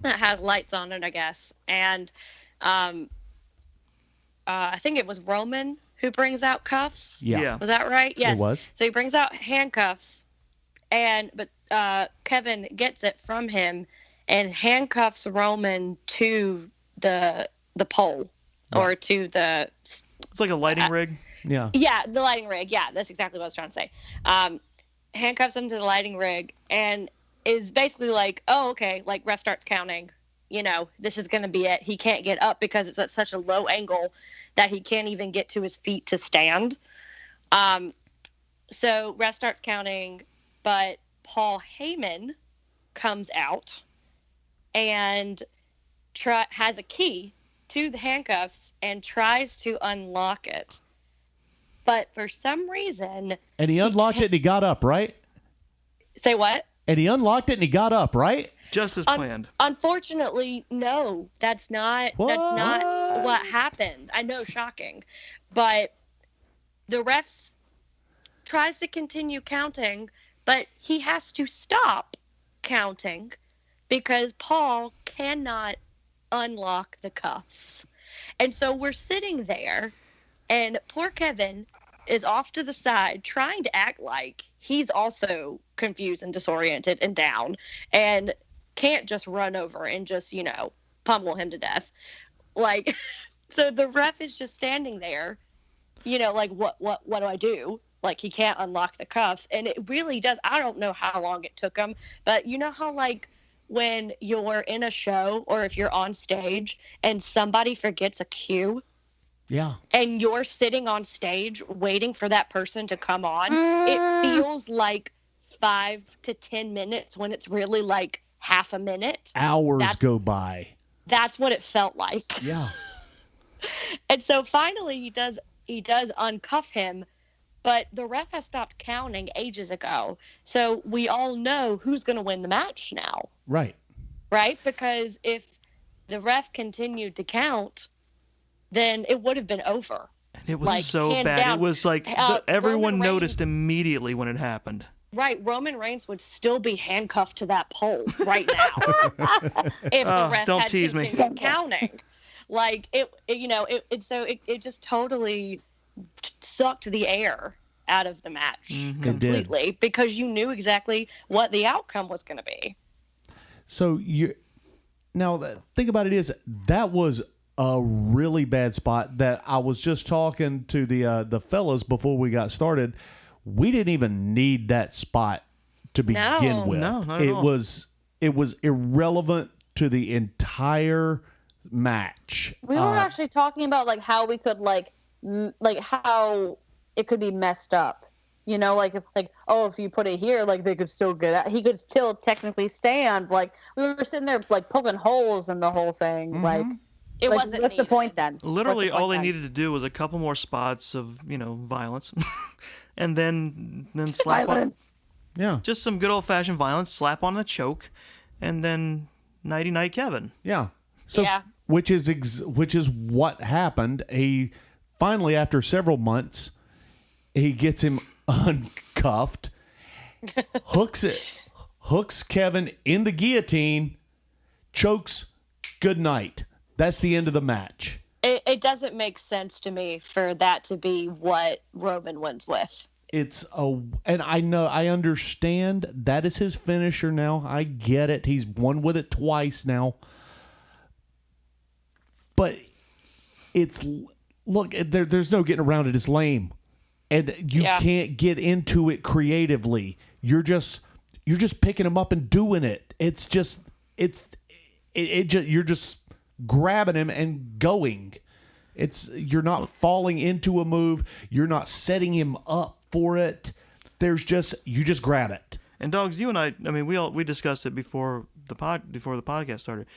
that has lights on it, I guess. And I think it was Roman who brings out cuffs. Yeah. Was that right? Yes. It was. So he brings out handcuffs, but Kevin gets it from him and handcuffs Roman to the pole or to the. It's like a lighting rig. Yeah. Yeah, the lighting rig. Yeah, that's exactly what I was trying to say. Handcuffs him to the lighting rig and is basically like, oh, okay, like ref starts counting. You know, this is going to be it. He can't get up because it's at such a low angle that he can't even get to his feet to stand. So ref starts counting, but Paul Heyman comes out and has a key to the handcuffs and tries to unlock it. But for some reason... And he unlocked it and he got up, right? Say what? And he unlocked it and he got up, right? Just as planned. Unfortunately, no. That's not what happened. I know, shocking. But the refs tries to continue counting, but he has to stop counting because Paul cannot unlock the cuffs. And so we're sitting there, and poor Kevin is off to the side trying to act like he's also confused and disoriented and down and can't just run over and just, pummel him to death. Like, so the ref is just standing there, like, what do I do? Like, he can't unlock the cuffs. And it really does. I don't know how long it took him, but you know how, like, when you're in a show or if you're on stage and somebody forgets a cue, yeah, and you're sitting on stage waiting for that person to come on, it feels like 5 to 10 minutes when it's really like half a minute. Hours go by. That's what it felt like. Yeah. And so finally he does uncuff him, but the ref has stopped counting ages ago. So we all know who's going to win the match now. Right. Right? Because if the ref continued to count, then it would have been over. And it was so bad. Down. It was like everyone noticed immediately when it happened. Right. Roman Reigns would still be handcuffed to that pole right now if the ref had continued counting. Like, it just totally sucked the air out of the match completely because you knew exactly what the outcome was going to be. So now the thing about it is that was a really bad spot that I was just talking to the fellas before we got started. We didn't even need that spot to begin with. No, not at all. It was irrelevant to the entire match. We were actually talking about like how we could like how it could be messed up. If you put it here, like they could still get out. He could still technically stand. Like we were sitting there like poking holes in the whole thing. Mm-hmm. Like it wasn't. What's the point then? Literally, all they needed to do was a couple more spots of violence, and then slap violence. On. Yeah, just some good old fashioned violence. Slap on the choke, and then nighty night, Kevin. Yeah. So which is what happened. He finally, after several months, he gets him uncuffed, hooks Kevin in the guillotine, chokes. Good night. That's the end of the match. It doesn't make sense to me for that to be what Roman wins with. And I understand that is his finisher now. I get it. He's won with it twice now. But there's no getting around it. It's lame. And you can't get into it creatively. You're just picking him up and doing it. You're just grabbing him and going. You're not falling into a move. You're not setting him up for it. You just grab it. And Doggz, you and I mean, we discussed it before the podcast started.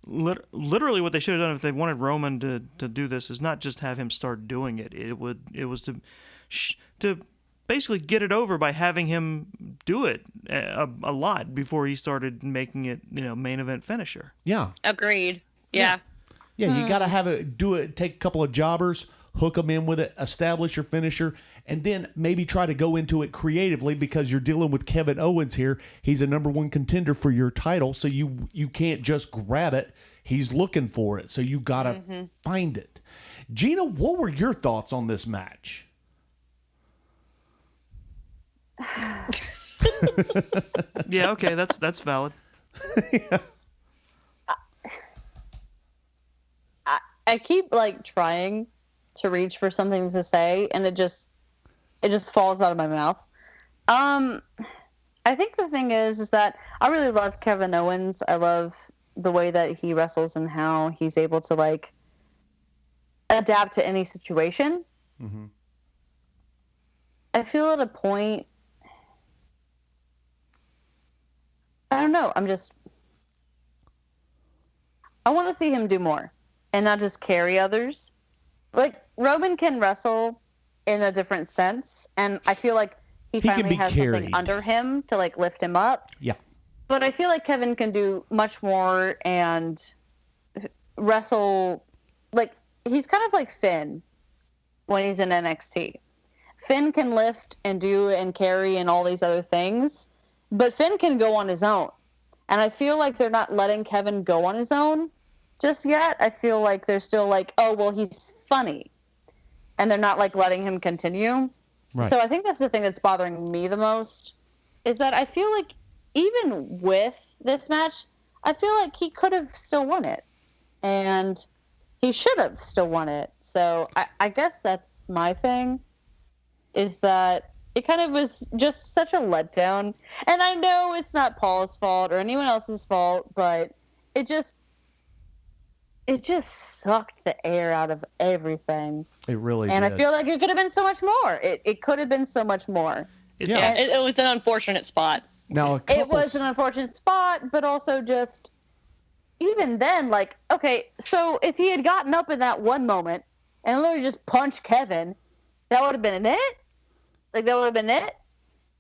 Literally, what they should have done if they wanted Roman to do this is not just have him start doing it. It was to basically get it over by having him do it a lot before he started making it, main event finisher. Yeah. Agreed. Yeah. Yeah, you got to have it, do it, take a couple of jobbers, hook them in with it, establish your finisher, and then maybe try to go into it creatively because you're dealing with Kevin Owens here. He's a number one contender for your title, so you can't just grab it. He's looking for it, so you got to find it. Gina, what were your thoughts on this match? Yeah, okay, that's valid. Yeah. I keep like trying to reach for something to say, and it just falls out of my mouth. I think the thing is that I really love Kevin Owens. I love the way that he wrestles and how he's able to like adapt to any situation. Mm-hmm. I feel at a point, I don't know. I want to see him do more and not just carry others. Like Roman can wrestle in a different sense, and I feel like he can finally be has carried. something under him to like lift him up. Yeah. But I feel like Kevin can do much more and wrestle. Like, he's kind of like Finn when he's in NXT. Finn can lift and do and carry and all these other things, but Finn can go on his own. And I feel like they're not letting Kevin go on his own just yet. I feel like they're still like, oh, well, he's funny. And they're not like letting him continue. Right. So I think that's the thing that's bothering me the most, is that I feel like even with this match, I feel like he could have still won it. And he should have still won it. So I guess that's my thing, is that it kind of was just such a letdown. And I know it's not Paul's fault or anyone else's fault, but it just sucked the air out of everything. It really and did. I feel like it could have been so much more. It could have been so much more. Yeah, it was an unfortunate spot. Now, It was an unfortunate spot, but also just, even then, like, okay, so if he had gotten up in that one moment and literally just punched Kevin, that would have been it? Like, that would have been it?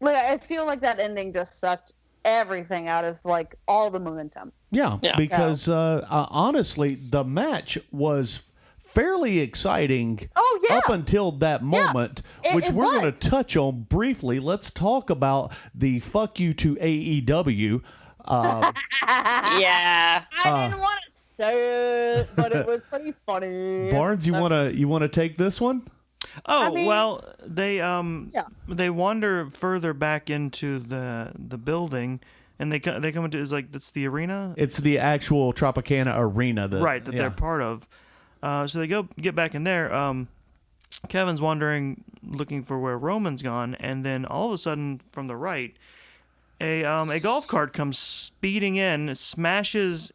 Like, I feel like that ending just sucked everything out of, like, all the momentum. Yeah, because honestly, the match was fairly exciting up until that moment, which we're going to touch on briefly. Let's talk about the fuck you to AEW. Yeah. I didn't want to say it, but it was pretty funny. Barnes, you want to take this one? Oh, I mean, well, they wander further back into the building, and they come into, it's the arena. It's the actual Tropicana arena that they're part of. So they get back in there. Kevin's wandering, looking for where Roman's gone, and then all of a sudden, from the right, a golf cart comes speeding in, smashes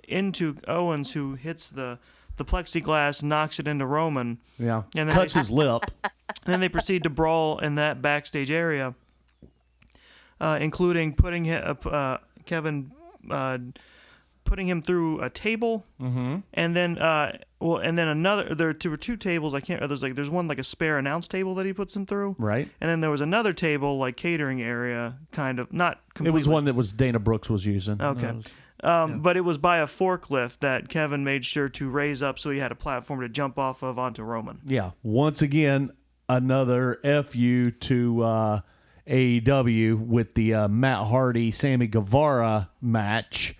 into Owens, who hits the plexiglass, knocks it into Roman. Yeah, and then cuts his lip. And then they proceed to brawl in that backstage area, including putting Kevin putting him through a table, and then another. There were two tables. There's one like a spare announce table that he puts him through, right? And then there was another table, like catering area, kind of not completely. It was one that was Dana Brooks was using. Okay. But it was by a forklift that Kevin made sure to raise up so he had a platform to jump off of onto Roman. Yeah. Once again, another FU to AEW with the Matt Hardy Sammy Guevara match.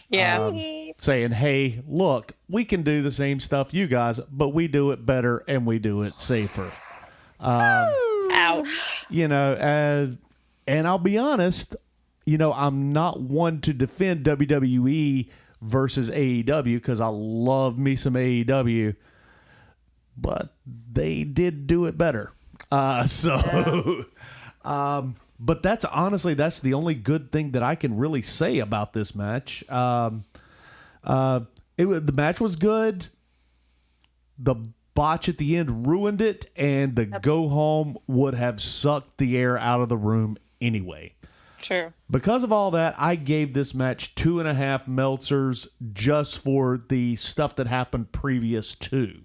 Yeah. Saying, hey, look, we can do the same stuff you guys, but we do it better and we do it safer. Ouch. You know, and I'll be honest, you know, I'm not one to defend WWE versus AEW because I love me some AEW, but they did do it better. But that's honestly, that's the only good thing that I can really say about this match. The match was good. The botch at the end ruined it, and the go home would have sucked the air out of the room anyway. True. Because of all that, I gave this match 2.5 Meltzers just for the stuff that happened previous to.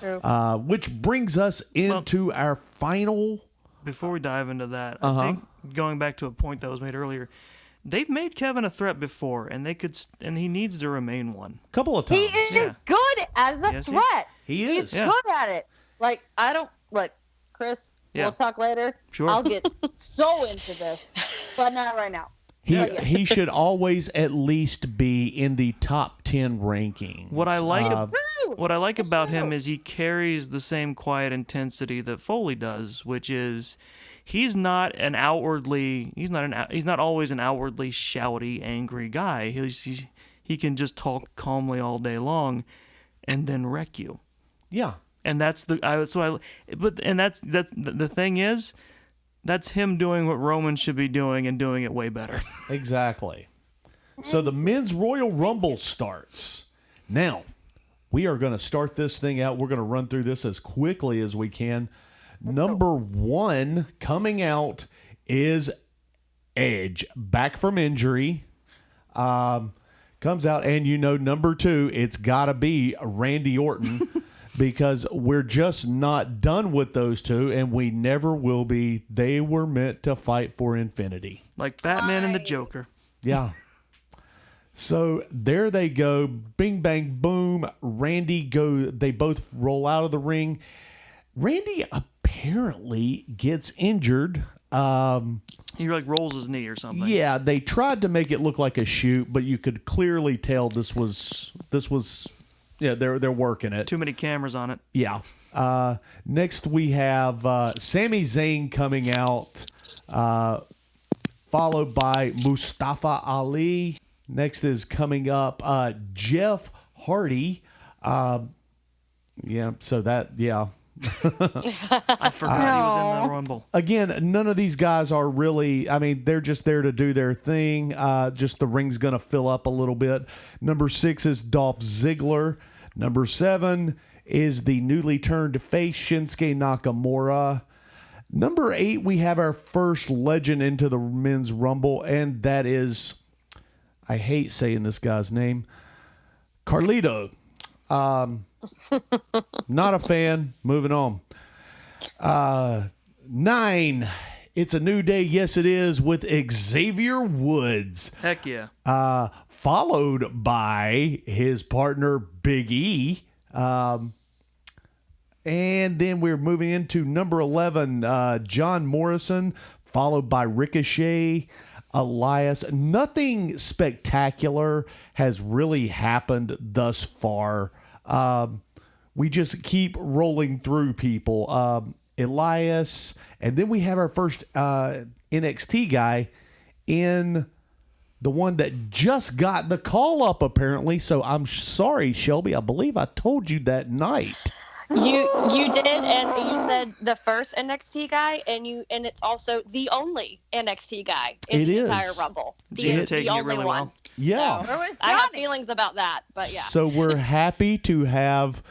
True. Which brings us into our final. Before we dive into that, I think going back to a point that was made earlier, they've made Kevin a threat before, and he needs to remain one. A couple of times. He is good as a threat. He is. He's good at it. Like, I don't, like, Chris, we'll talk later. Sure. I'll get so into this, but not right now. He should always at least be in the top 10 rankings. What I like about him is he carries the same quiet intensity that Foley does, which is he's not always an outwardly shouty, angry guy. He can just talk calmly all day long, and then wreck you. Yeah, and the thing is, that's him doing what Roman should be doing and doing it way better. Exactly. So the men's Royal Rumble starts. Now, we are going to start this thing out. We're going to run through this as quickly as we can. Number 1 coming out is Edge, back from injury. Comes out, and number 2, it's got to be Randy Orton because we're just not done with those two, and we never will be. They were meant to fight for infinity. Like Batman and the Joker. Yeah. So there they go. Bing, bang, boom. They both roll out of the ring. Randy apparently gets injured. He like rolls his knee or something. Yeah, they tried to make it look like a shoot, but you could clearly tell this was they're working it. Too many cameras on it. Yeah. Next we have Sami Zayn coming out, followed by Mustafa Ali. Next is coming up Jeff Hardy. I forgot he was in the Rumble. Again, none of these guys are really, they're just there to do their thing. Just the ring's going to fill up a little bit. Number 6 is Dolph Ziggler. Number 7 is the newly turned face Shinsuke Nakamura. Number 8, we have our first legend into the men's Rumble, and that is, I hate saying this guy's name, Carlito. Not a fan. Moving on. 9. It's a new day. Yes, it is, with Xavier Woods. Heck yeah. Followed by his partner Big E. And then we're moving into number 11, John Morrison, followed by Ricochet, Elias. Nothing spectacular has really happened thus far. We just keep rolling through people. Elias, and then we have our first NXT guy in the one that just got the call up, apparently. So I'm sorry, Shelby. I believe I told you that night. You did, and you said the first NXT guy, and it's also the only NXT guy in the entire Rumble. Gina taking the it only really one. well. Yeah. So, I have feelings about that, but yeah. So we're happy to have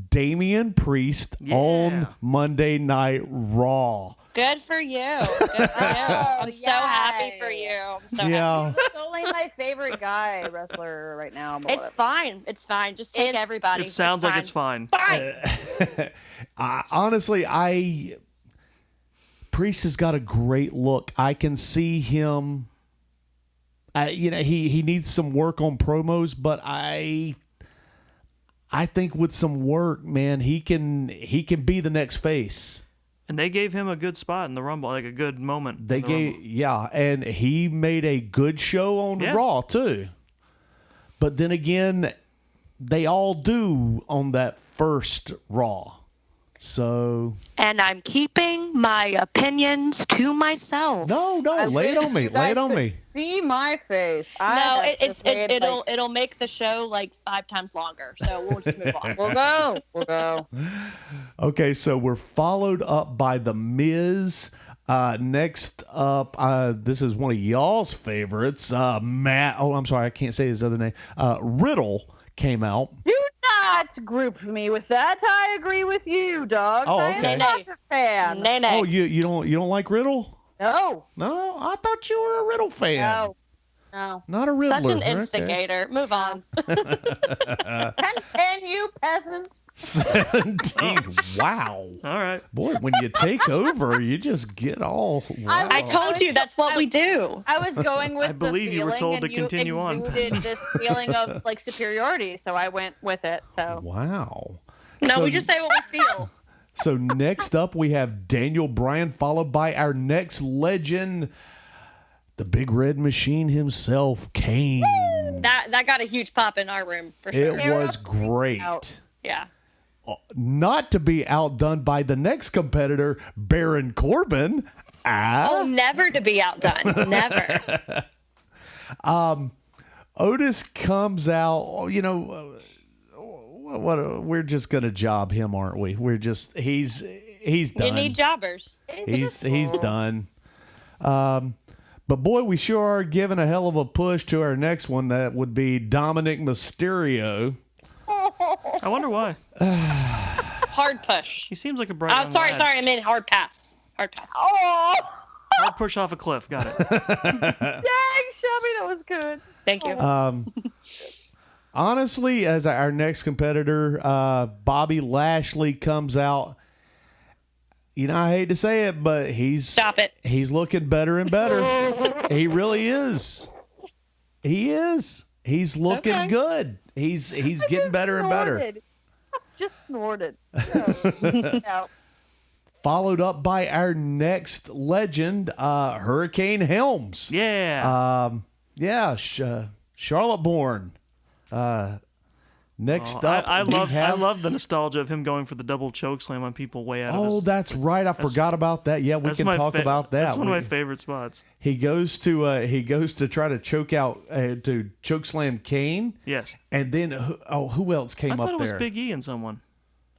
Damian Priest on Monday Night Raw. Good for you. Good for you. I'm so happy for you. I'm so happy. He's only my favorite guy wrestler right now. It's fine. It's fine. Just take everybody. It sounds like it's fine. Fine. Honestly, Priest has got a great look. I can see him. He needs some work on promos, but I think with some work, man, he can be the next face. And they gave him a good spot in the Rumble, like a good moment. And he made a good show on Raw too. But then again, they all do on that first Raw. So. And I'm keeping my opinions to myself. No, lay it on me. Lay it on me. See my face. It'll make the show like 5 times longer. So we'll just move on. We'll go. Okay, so we're followed up by The Miz. Next up, this is one of y'all's favorites. Matt. Oh, I'm sorry, I can't say his other name. Riddle came out. Do not group me with that. I agree with you, Doggz. Oh, I okay. am not a fan. Nay. Oh, you don't like Riddle? No. No, I thought you were a Riddle fan. No. Not a Riddler. Such an instigator. Okay. Move on. Can you, peasant? 17. Wow. All right. Boy, when you take over, you just get all. Wow. I told you that's what we do. I was going with. I believe you were told to continue on. This feeling of like superiority, so I went with it. So. Wow. No, we just say what we feel. So next up, we have Daniel Bryan, followed by our next legend, the Big Red Machine himself, Kane. That got a huge pop in our room for sure. It was great. Yeah. Not to be outdone by the next competitor, Baron Corbin. Oh, never to be outdone. Never. Otis comes out. We're just gonna job him, aren't we? He's done. You need jobbers. He's done. But boy, we sure are giving a hell of a push to our next one. That would be Dominic Mysterio. I wonder why. Hard push. He seems like a bright. Sorry. I mean hard pass. Hard pass. Oh. Hard push off a cliff. Got it. Dang, Shelby, that was good. Thank you. Honestly, as our next competitor, Bobby Lashley comes out. You know, I hate to say it, but Stop it. He's looking better and better. He really is. He is. He's looking good. He's getting better and better. Just snorted. No. Followed up by our next legend, Hurricane Helms. Yeah. Charlotte-born. Next up, I love the nostalgia of him going for the double choke slam on people way out of his... Oh, that's right. I forgot about that. Yeah, we can talk about that. That's one of my favorite spots. He goes to try to choke out to choke slam Kane. Yes. And then who else came up there? I thought it was Big E and someone.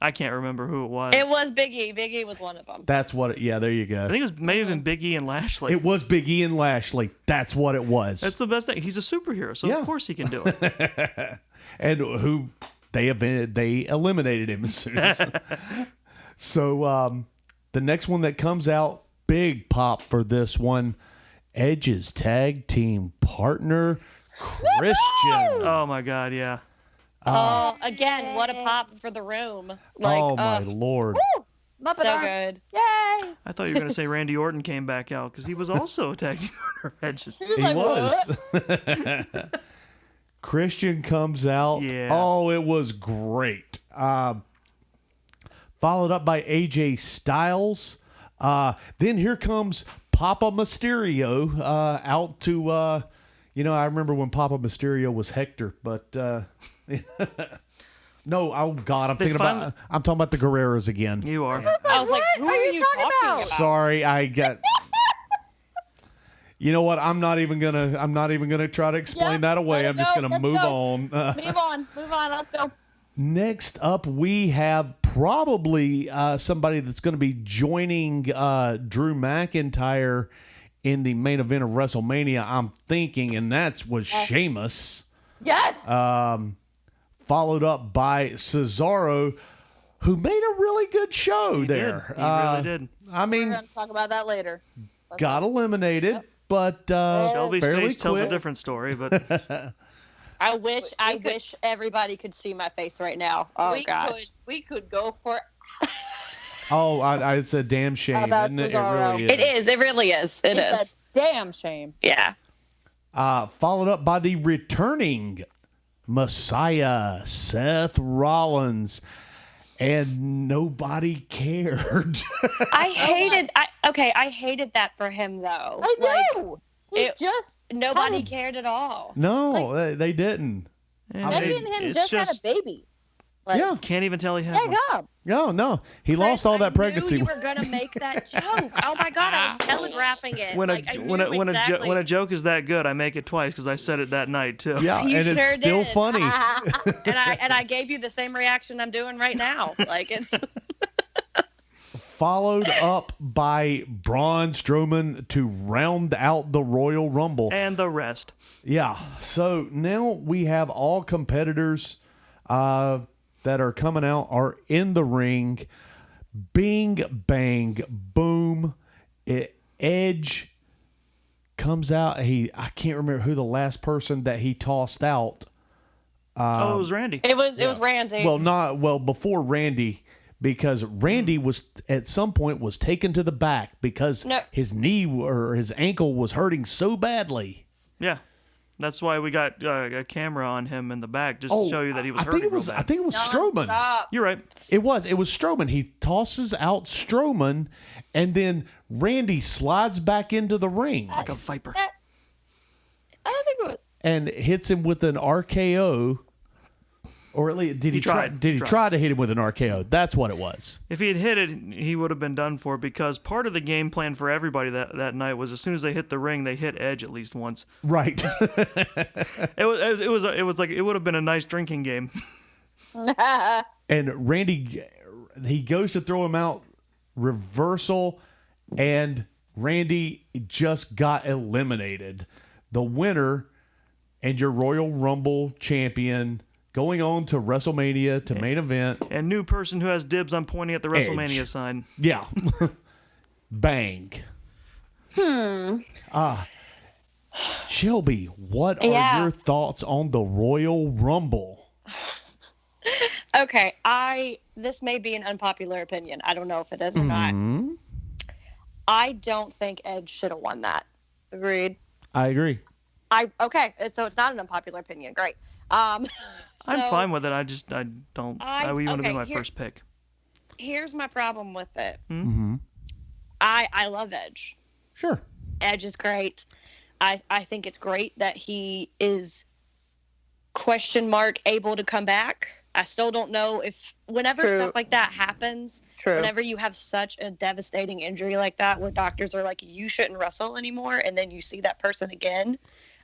I can't remember who it was. It was Big E. Big E was one of them. That's what. Yeah, there you go. I think it was maybe even Big E and Lashley. It was Big E and Lashley. That's what it was. That's the best thing. He's a superhero, so of course he can do it. And who they eliminated him as soon as. So the next one that comes out, big pop for this one, Edge's tag team partner Christian. Oh my God, yeah. Again, what a pop for the room. Oh my Lord. Muppet So arms. good. Yay! I thought you were going to say Randy Orton came back out because he was also a tag team partner of Edge's. He was. Christian comes out. Yeah. Oh, it was great. Followed up by AJ Styles. Then here comes Papa Mysterio out to, I remember when Papa Mysterio was Hector, but no, oh God, I'm talking about the Guerreros again. You are. I was like, who are you talking about? Sorry, I got. You know what? I'm not even gonna try to explain that away. I'm just gonna move on. Move on. Let's go. Next up, we have probably somebody that's going to be joining Drew McIntyre in the main event of WrestleMania, I'm thinking, and was Sheamus. Yes. Followed up by Cesaro, who made a really good show there. He really did. I mean, We're going to talk about that later. got eliminated, but Shelby's fairly face tells a quick. different story, but I wish everybody could see my face right now. Oh gosh. We could go for. Oh, it's a damn shame, about isn't it? It Cesaro? really is. It is. It really is. It's a damn shame. Yeah. Followed up by the returning Messiah, Seth Rollins, and nobody cared. I hated that for him though. I know. Nobody cared at all. No, they didn't. Becky and him just had a baby. Yeah. Can't even tell he had one. No. He lost all that pregnancy. I knew you were gonna make that joke. Oh my God, I was telegraphing it. When exactly. a joke is that good, I make it twice because I said it that night too. Yeah, You and it's sure still did. funny. and I gave you the same reaction I'm doing right now. Like it's. Followed up by Braun Strowman to round out the Royal Rumble. And the rest. Yeah. So now we have all competitors that are coming out are in the ring. Bing, bang, boom. Edge comes out. I can't remember who the last person that he tossed out. It was Randy. It was Randy. Before Randy, because Randy was at some point was taken to the back because his knee or his ankle was hurting so badly. Yeah. That's why we got a camera on him in the back just to show you that he was hurting real bad. I think it was Strowman. Stop. You're right. It was Strowman. He tosses out Strowman, and then Randy slides back into the ring Like a viper. I don't think it was. and hits him with an RKO. Or at least, did he try to hit him with an RKO? That's what it was. If he had hit it, he would have been done for because part of the game plan for everybody that night was as soon as they hit the ring, they hit Edge at least once. Right. It was like it would have been a nice drinking game. And Randy, he goes to throw him out, reversal, and Randy just got eliminated. The winner and your Royal Rumble champion going on to WrestleMania to main event. And new person who has dibs on pointing at the WrestleMania Edge. sign. Yeah. Bang. Shelby, what are your thoughts on the Royal Rumble? Okay, this may be an unpopular opinion. I don't know if it is or not. I don't think Edge should have won that. Agreed. I agree. Okay, so it's not an unpopular opinion. Great. I'm fine with it. I don't. I would want to be my first pick. Here's my problem with it. Mm-hmm. I love Edge. Sure. Edge is great. I think it's great that he is able to come back. I still don't know if whenever stuff like that happens, whenever you have such a devastating injury like that where doctors are like, you shouldn't wrestle anymore, and then you see that person again,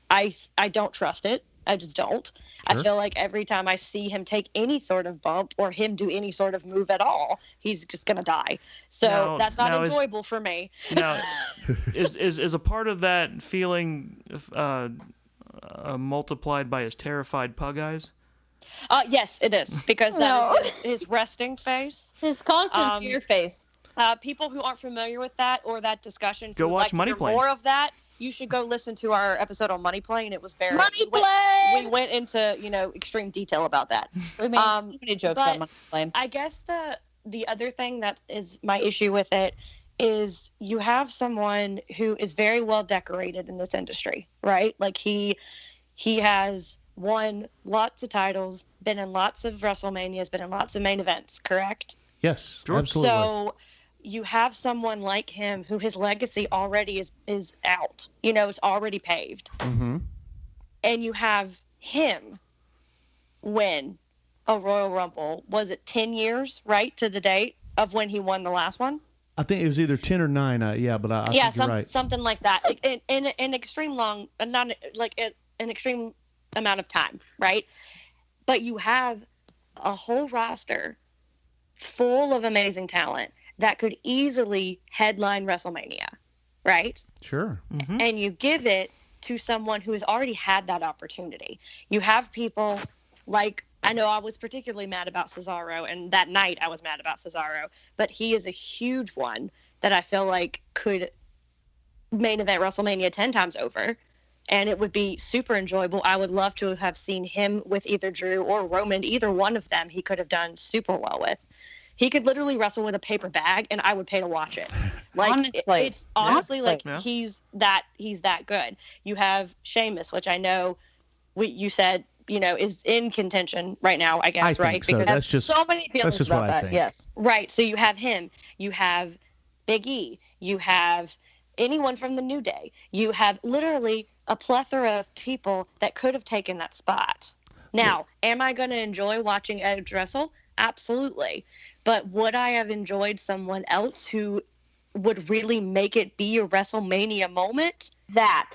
I don't trust it. I just don't. Sure. I feel like every time I see him take any sort of bump or him do any sort of move at all, he's just going to die. So that's not enjoyable for me. Now, is a part of that feeling multiplied by his terrified pug eyes? Yes, it is, because that is his resting face. His constant fear face. People who aren't familiar with that or that discussion, go watch Money Plane. More of that, you should go listen to our episode on Money Plane. It was very we went into extreme detail about that. We made so many jokes about Money Plane. I guess the other thing that is my issue with it is you have someone who is very well decorated in this industry, right? Like he has won lots of titles, been in lots of WrestleManias, been in lots of main events, correct? Yes, sure. Absolutely. So you have someone like him who his legacy already is out. It's already paved. Mm-hmm. And you have him win a Royal Rumble. Was it 10 years, right, to the date of when he won the last one? I think it was either 10 or 9. But I think you're right. Something like that. In an extreme long, not like an extreme amount of time, right? But you have a whole roster full of amazing talent that could easily headline WrestleMania, right? Sure. Mm-hmm. And you give it to someone who has already had that opportunity. You have people like, I know I was particularly mad about Cesaro, and that night I was mad about Cesaro, but he is a huge one that I feel like could main event WrestleMania 10 times over, and it would be super enjoyable. I would love to have seen him with either Drew or Roman. Either one of them he could have done super well with. He could literally wrestle with a paper bag, and I would pay to watch it. Like, honestly, it's honestly like he's that good. You have Sheamus, which I know you said is in contention right now. I guess right so. Because That's just so many feelings that's just about what that. I think. Yes, right. So you have him. You have Big E. You have anyone from the New Day. You have literally a plethora of people that could have taken that spot. Now, am I going to enjoy watching Edge wrestle? Absolutely. But would I have enjoyed someone else who would really make it be a WrestleMania moment?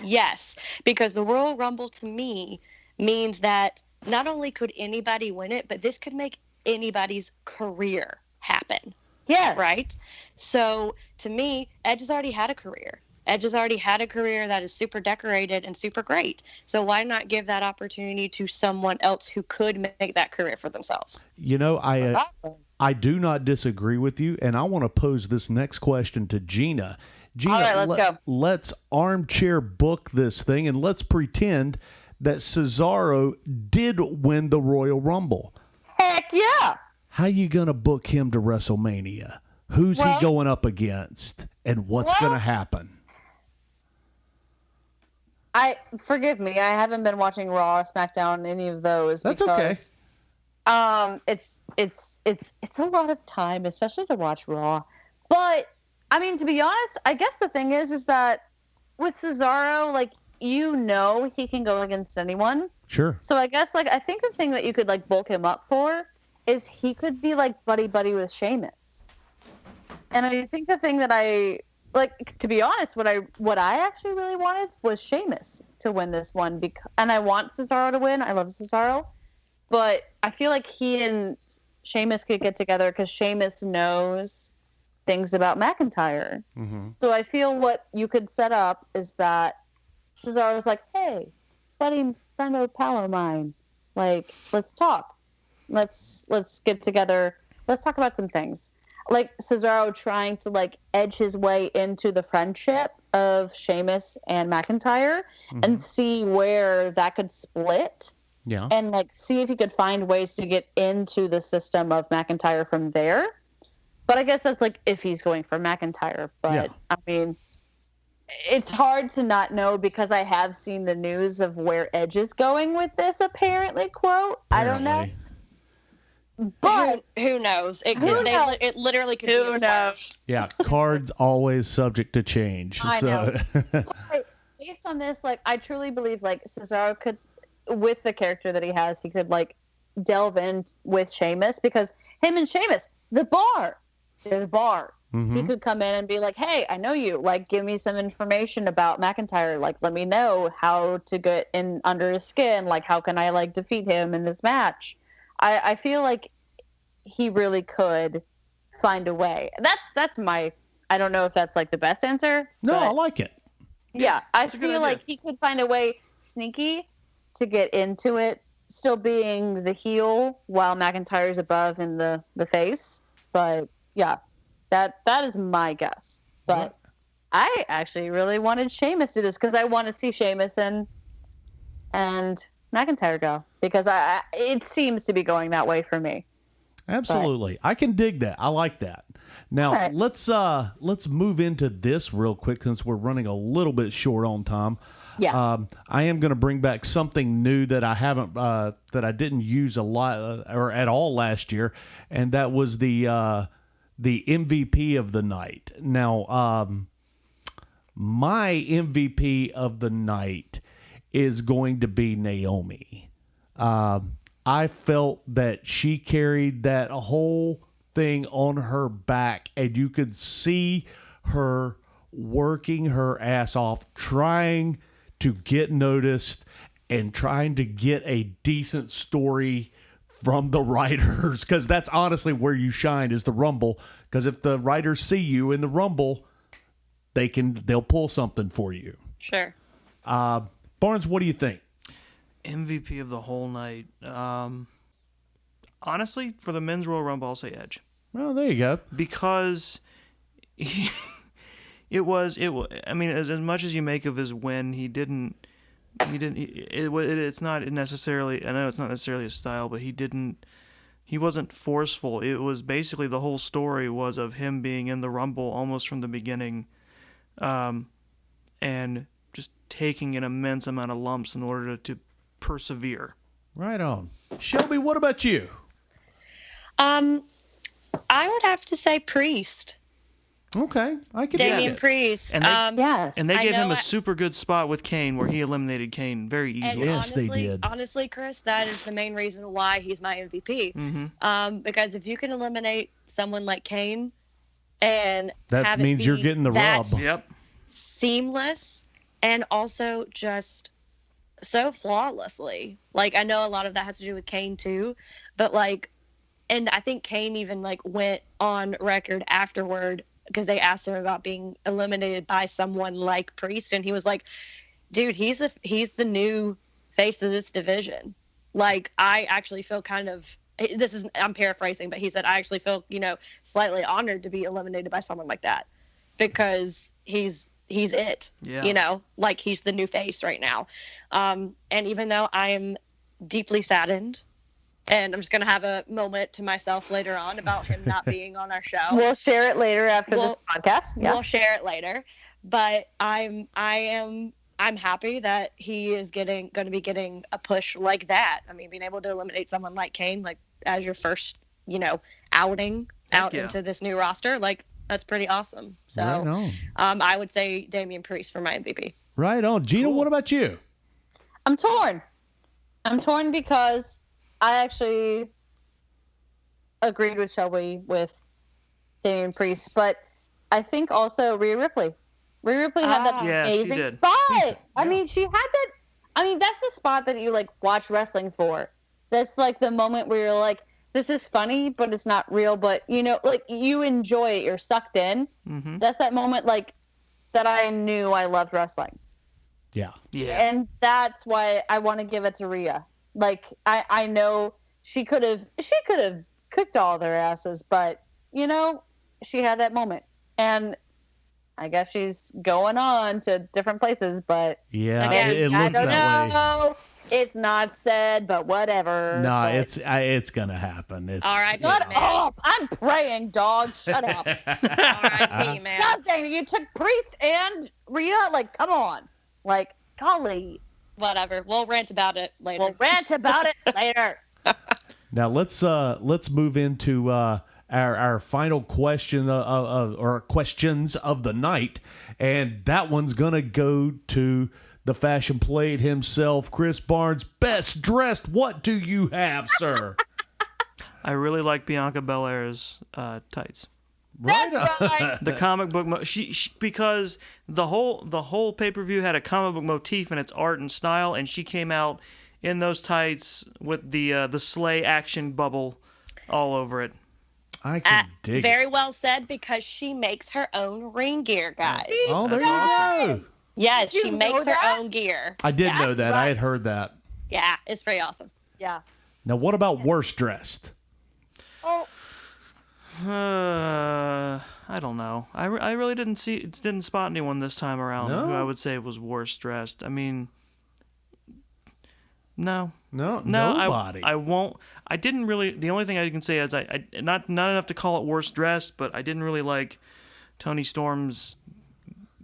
Yes. Because the Royal Rumble to me means that not only could anybody win it, but this could make anybody's career happen. Yeah. Right? So to me, Edge has already had a career. Edge has already had a career that is super decorated and super great. So why not give that opportunity to someone else who could make that career for themselves? I do not disagree with you, and I want to pose this next question to Gina. Gina, all right, let's go. Let's armchair book this thing, and let's pretend that Cesaro did win the Royal Rumble. Heck yeah! How you going to book him to WrestleMania? Who's he going up against, and what's going to happen? Forgive me, I haven't been watching Raw or SmackDown, any of those. That's okay. It's a lot of time, especially to watch Raw. But I mean, to be honest, I guess the thing is that with Cesaro, like, he can go against anyone. Sure. So I guess I think the thing that you could bulk him up for is he could be buddy with Sheamus. And I think the thing that to be honest, what I actually really wanted was Sheamus to win this one, and I want Cesaro to win. I love Cesaro, but I feel like he and Sheamus could get together because Sheamus knows things about McIntyre. Mm-hmm. So I feel what you could set up is that Cesaro's like, hey, buddy, friend of pal of mine, let's talk. Let's get together. Let's talk about some things. Cesaro trying to edge his way into the friendship of Sheamus and McIntyre and see where that could split. Yeah. And like see if he could find ways to get into the system of McIntyre from there. But I guess that's like if he's going for McIntyre. But I mean, it's hard to not know because I have seen the news of where Edge is going with this, apparently, quote. I don't know. But who knows? It literally could who be a knows? Yeah, cards always subject to change. I know. So But based on this, like, I truly believe, like, Cesaro could, with the character that he has, he could, like, delve in with Sheamus because him and Sheamus, the bar. He could come in and be like, hey, I know you. Like, give me some information about McIntyre. Like, let me know how to get in under his skin. Like, how can I, like, defeat him in this match? I feel like he really could find a way. That's my, I don't know if that's, like, the best answer. no, but I like it. yeah, I that's a good feel idea. like he could find a way sneaky to get into it, still being the heel while McIntyre's above in the face. But yeah, that is my guess. But I actually really wanted Sheamus to do this because I want to see Sheamus and McIntyre go because it seems to be going that way for me. Absolutely. I can dig that. I like that. Now, All right. let's move into this real quick since we're running a little bit short on time. Yeah. I am going to bring back something new that I haven't that I didn't use a lot or at all last year, and that was the MVP of the night. Now, my MVP of the night is going to be Naomi. I felt that she carried that whole thing on her back, and you could see her working her ass off, trying to get noticed and trying to get a decent story from the writers, because that's honestly where you shine is the Rumble. Because if the writers see you in the Rumble, they'll pull something for you. Sure. Barnes, what do you think? MVP of the whole night. Honestly, for the men's Royal Rumble, I'll say Edge. Well, there you go. Because it was. I mean, as much as you make of his win, it's not necessarily. I know it's not necessarily his style, but he wasn't forceful. It was basically the whole story was of him being in the Rumble almost from the beginning, and just taking an immense amount of lumps in order to persevere. Right on. Shelby, what about you? I would have to say Priest. Okay, I can Damian dig it. Priest. And they- yes. And they I gave him know a super good spot with Kane where he eliminated Kane very And easily. Yes, they honestly, did. Honestly, Chris, that is the main reason why he's my MVP. Because if you can eliminate someone like Kane and That have means it you're be getting the that rub. Yep. seamless and also just so flawlessly. Like, I know a lot of that has to do with Kane too, but like, and I think Kane even like went on record afterward because they asked him about being eliminated by someone like Priest, and he was like, dude, he's the new face of this division. Like, I actually feel kind of, I'm paraphrasing, but he said, I actually feel, slightly honored to be eliminated by someone like that because he's it, Yeah. like he's the new face right now. And even though I am deeply saddened, and I'm just going to have a moment to myself later on about him not being on our show. We'll share it later after this podcast. Yeah. We'll share it later. But I'm happy that he is going to be getting a push like that. I mean, being able to eliminate someone like Kane, like as your first, outing out yeah. into this new roster, like that's pretty awesome. So Right on. I would say Damian Priest for my MVP. Right on. Gina, what about you? I'm torn because I actually agreed with Shelby with Damian Priest, but I think also Rhea Ripley. Rhea Ripley had that Yeah, she amazing did. spot. I mean, she had that. I mean, that's the spot that you like watch wrestling for. That's like the moment where you're like, this is funny, but it's not real. But like you enjoy it. You're sucked in. Mm-hmm. That's that moment like that I knew I loved wrestling. Yeah. Yeah. And that's why I want to give it to Rhea. Like, I know she could have kicked all their asses, but, she had that moment. And I guess she's going on to different places, but Yeah, again, it I looks don't that way. know. It's not said, but whatever. No, but... it's gonna happen. It's, All right, Shut man. up! I'm praying, dog. Shut up. R.I.P., man. Something you took Priest and Rhea. Like, come on. Like, golly. Whatever. We'll rant about it later. We'll rant about it later. Now let's move into our final question or questions of the night, and that one's gonna go to the fashion plate himself, Chris Barnes. Best dressed. What do you have, sir? I really like Bianca Belair's tights. Right. That's right. The comic book she because the whole pay-per-view had a comic book motif in its art and style, and she came out in those tights with the Slay action bubble all over it. I can dig Very it. well said, because she makes her own ring gear, guys. Oh, there That's you awesome. go. Yes, Did she you makes know her that? own gear. I did Yeah. know that. I had heard that. Yeah, it's pretty awesome. Yeah. Now, what about worst dressed? Oh, I don't know. I really didn't spot anyone this time around No? who I would say was worst dressed. I mean, no. No, No, nobody. I won't. I didn't really. The only thing I can say is I not enough to call it worst dressed, but I didn't really like Toni Storm's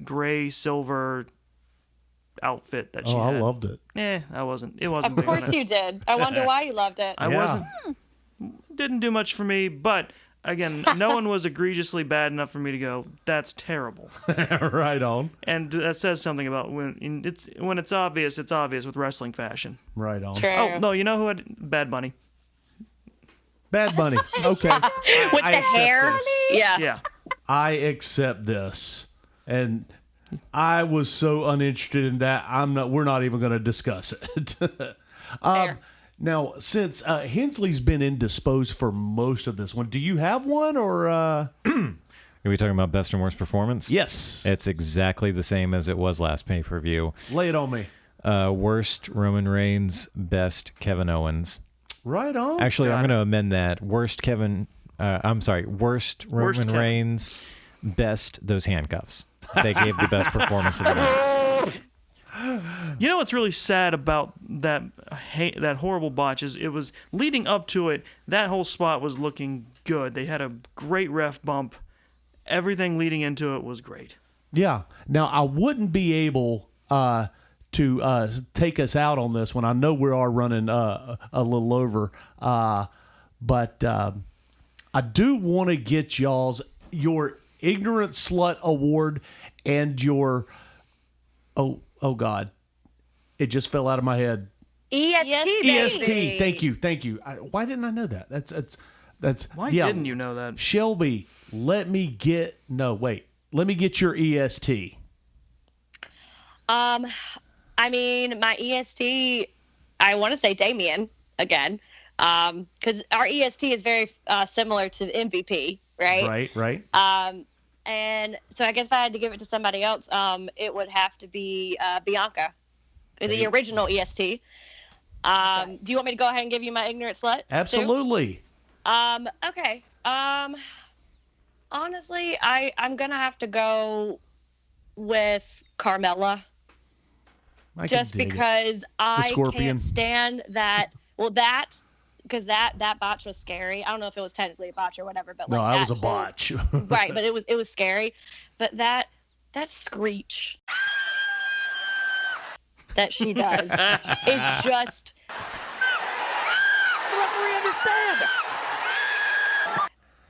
gray silver outfit that she I had. loved it. It wasn't. It wasn't. Of big on course it. you did. I wonder why you loved it. I Yeah. wasn't. Didn't do much for me, but again, no one was egregiously bad enough for me to go, that's terrible. Right on. And that says something about when it's obvious with wrestling fashion. Right on. True. Oh no, you know who had Bad Bunny? Bad Bunny. Okay. With I the accept hair. this. Yeah. Yeah. I accept this. And I was so uninterested in that. We're not even going to discuss it. Fair. Now, since Hensley's been indisposed for most of this one, do you have one or? Are we talking about best and worst performance? Yes. It's exactly the same as it was last pay-per-view. Lay it on me. Worst Roman Reigns, best Kevin Owens. Right on. Actually, I'm Got going to amend that. Worst Roman Kevin. Reigns, best those handcuffs. They gave the best performance of the night. You know what's really sad about that horrible botch is it was leading up to it. That whole spot was looking good. They had a great ref bump. Everything leading into it was great. Yeah. Now, I wouldn't be able to take us out on this one. I know we are running a little over, but I do want to get your Ignorant Slut Award and your oh God, it just fell out of my head. EST, baby. EST. Thank you. Why didn't I know that? That's Why yeah. didn't you know that? Shelby, let me get your EST. I mean, my EST, I want to say Damien again, because our EST is very similar to MVP, right? Right. And so I guess if I had to give it to somebody else, it would have to be Bianca, the original EST. Do you want me to go ahead and give you my ignorant slut? too? Absolutely. Okay. Honestly, I'm gonna have to go with Carmella. I can Just dig it. because I Scorpion. can't stand that. Well, because that botch was scary. I don't know if it was technically a botch or whatever, but No, like that was a whole- botch. right, but it was scary. But that screech that she does is just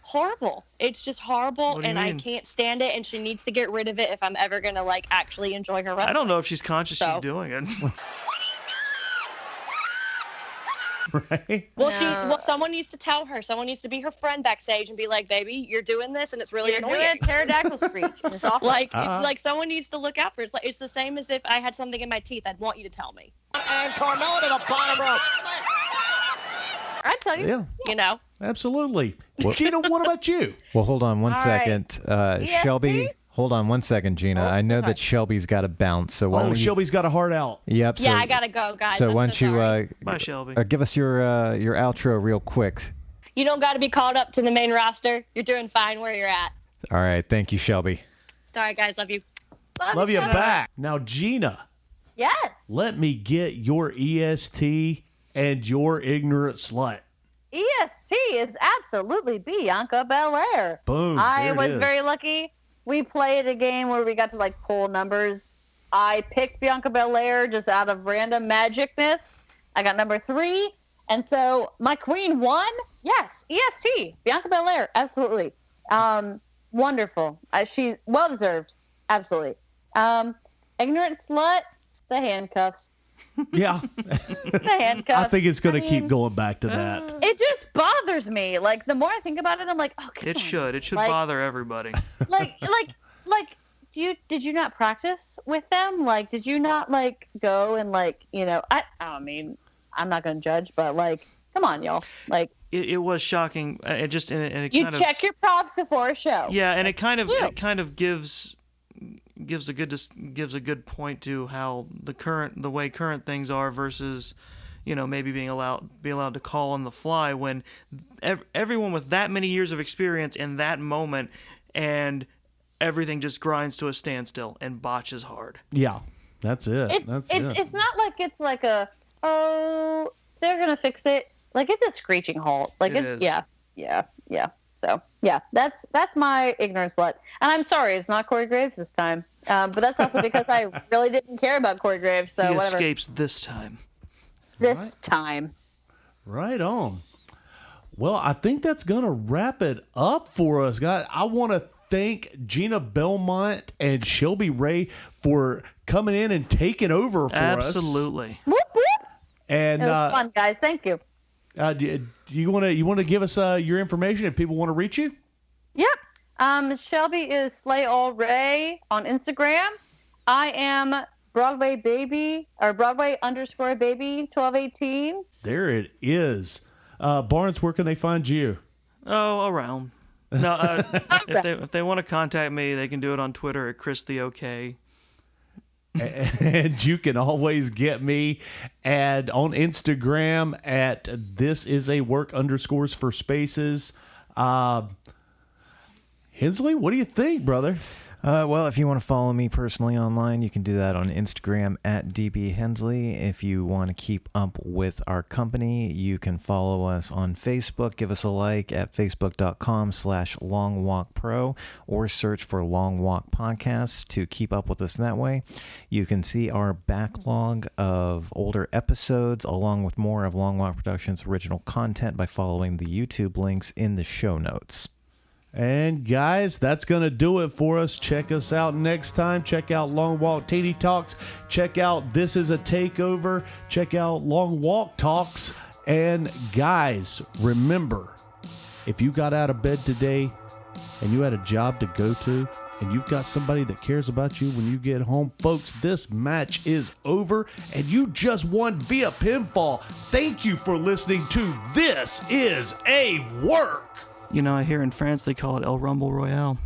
horrible. It's just horrible, What do you and I mean? can't stand it. And she needs to get rid of it if I'm ever gonna like actually enjoy her wrestling. I don't know if she's conscious she's So. doing it. Right? Well, someone needs to tell her. Someone needs to be her friend backstage and be like, "Baby, you're doing this, and it's really annoying." pterodactyl screech. It's awful. Like someone needs to look out for it. It's the same as if I had something in my teeth. I'd want you to tell me. And Carmella to the bottom rope. I tell you. Yeah, You know. absolutely. Gina, what about you? Well, hold on one All right. second. Shelby, hold on one second, Gina. I know that Shelby's got to bounce. So why Oh, don't you... Shelby's got a heart out. Yep. Yeah, I gotta go, guys. So I'm why don't you sorry. Bye, Shelby. give us your outro real quick. You don't got to be called up to the main roster. You're doing fine where you're at. All right. Thank you, Shelby. Sorry, guys. Love you. Love you back. Now, Gina, Yes. let me get your EST and your ignorant slut. EST is absolutely Bianca Belair. Boom. I there it was is. very lucky. We played a game where we got to like pull numbers. I picked Bianca Belair just out of random magicness. I got number 3. And so my queen won. Yes, EST. Bianca Belair. Absolutely. Wonderful. She's well-deserved. Absolutely. Ignorant slut, the handcuffs. Yeah. The handcuffs. I think it's going to keep going back to that. It just bothers me. Like, the more I think about it, I'm like, oh, come on. It should. It should Like- bother everybody. like, did you not practice with them? Like, did you not, like, go and, like, I mean, I'm not going to judge, but, like, come on, y'all. Like, It was shocking. It just and it you kind check your props before a show. yeah, and it kind of you. gives a good point to how the way current things are versus, maybe being allowed to call on the fly when everyone with that many years of experience in that moment and everything just grinds to a standstill and botches hard. Yeah. That's it. It's not like it's like they're gonna fix it. Like, it's a screeching halt. Like, It it's is. yeah. So yeah, that's my ignorant slut. And I'm sorry, it's not Corey Graves this time. But that's also because I really didn't care about Corey Graves. So He whatever. escapes this time. This time. Right on. Well, I think that's going to wrap it up for us, guys. I want to thank Gina Belmont and Shelby Ray for coming in and taking over for us. Absolutely. Whoop, whoop. And It was fun, guys. Thank you. do you want to give us your information if people want to reach you? Yep. Shelby is Slay All Ray on Instagram. I am Broadway Baby or Broadway _ Baby 1218. There it is. Barnes, where can they find you? Oh, around. No, if they want to contact me, they can do it on Twitter at Chris the OK. And you can always get me on Instagram at This Is A Work _ for spaces. Hensley, what do you think, brother? Well, if you want to follow me personally online, you can do that on Instagram at DB Hensley. If you want to keep up with our company, you can follow us on Facebook. Give us a like at facebook.com/longwalkpro or search for Long Walk Podcasts to keep up with us that way. You can see our backlog of older episodes along with more of Long Walk Productions original content by following the YouTube links in the show notes. And guys, that's going to do it for us. Check us out next time. Check out Long Walk TD Talks. Check out This Is a Takeover. Check out Long Walk Talks. And guys, remember, if you got out of bed today and you had a job to go to and you've got somebody that cares about you when you get home, folks, this match is over and you just won via pinfall. Thank you for listening to This Is a Work. I hear in France they call it El Rumble Royale.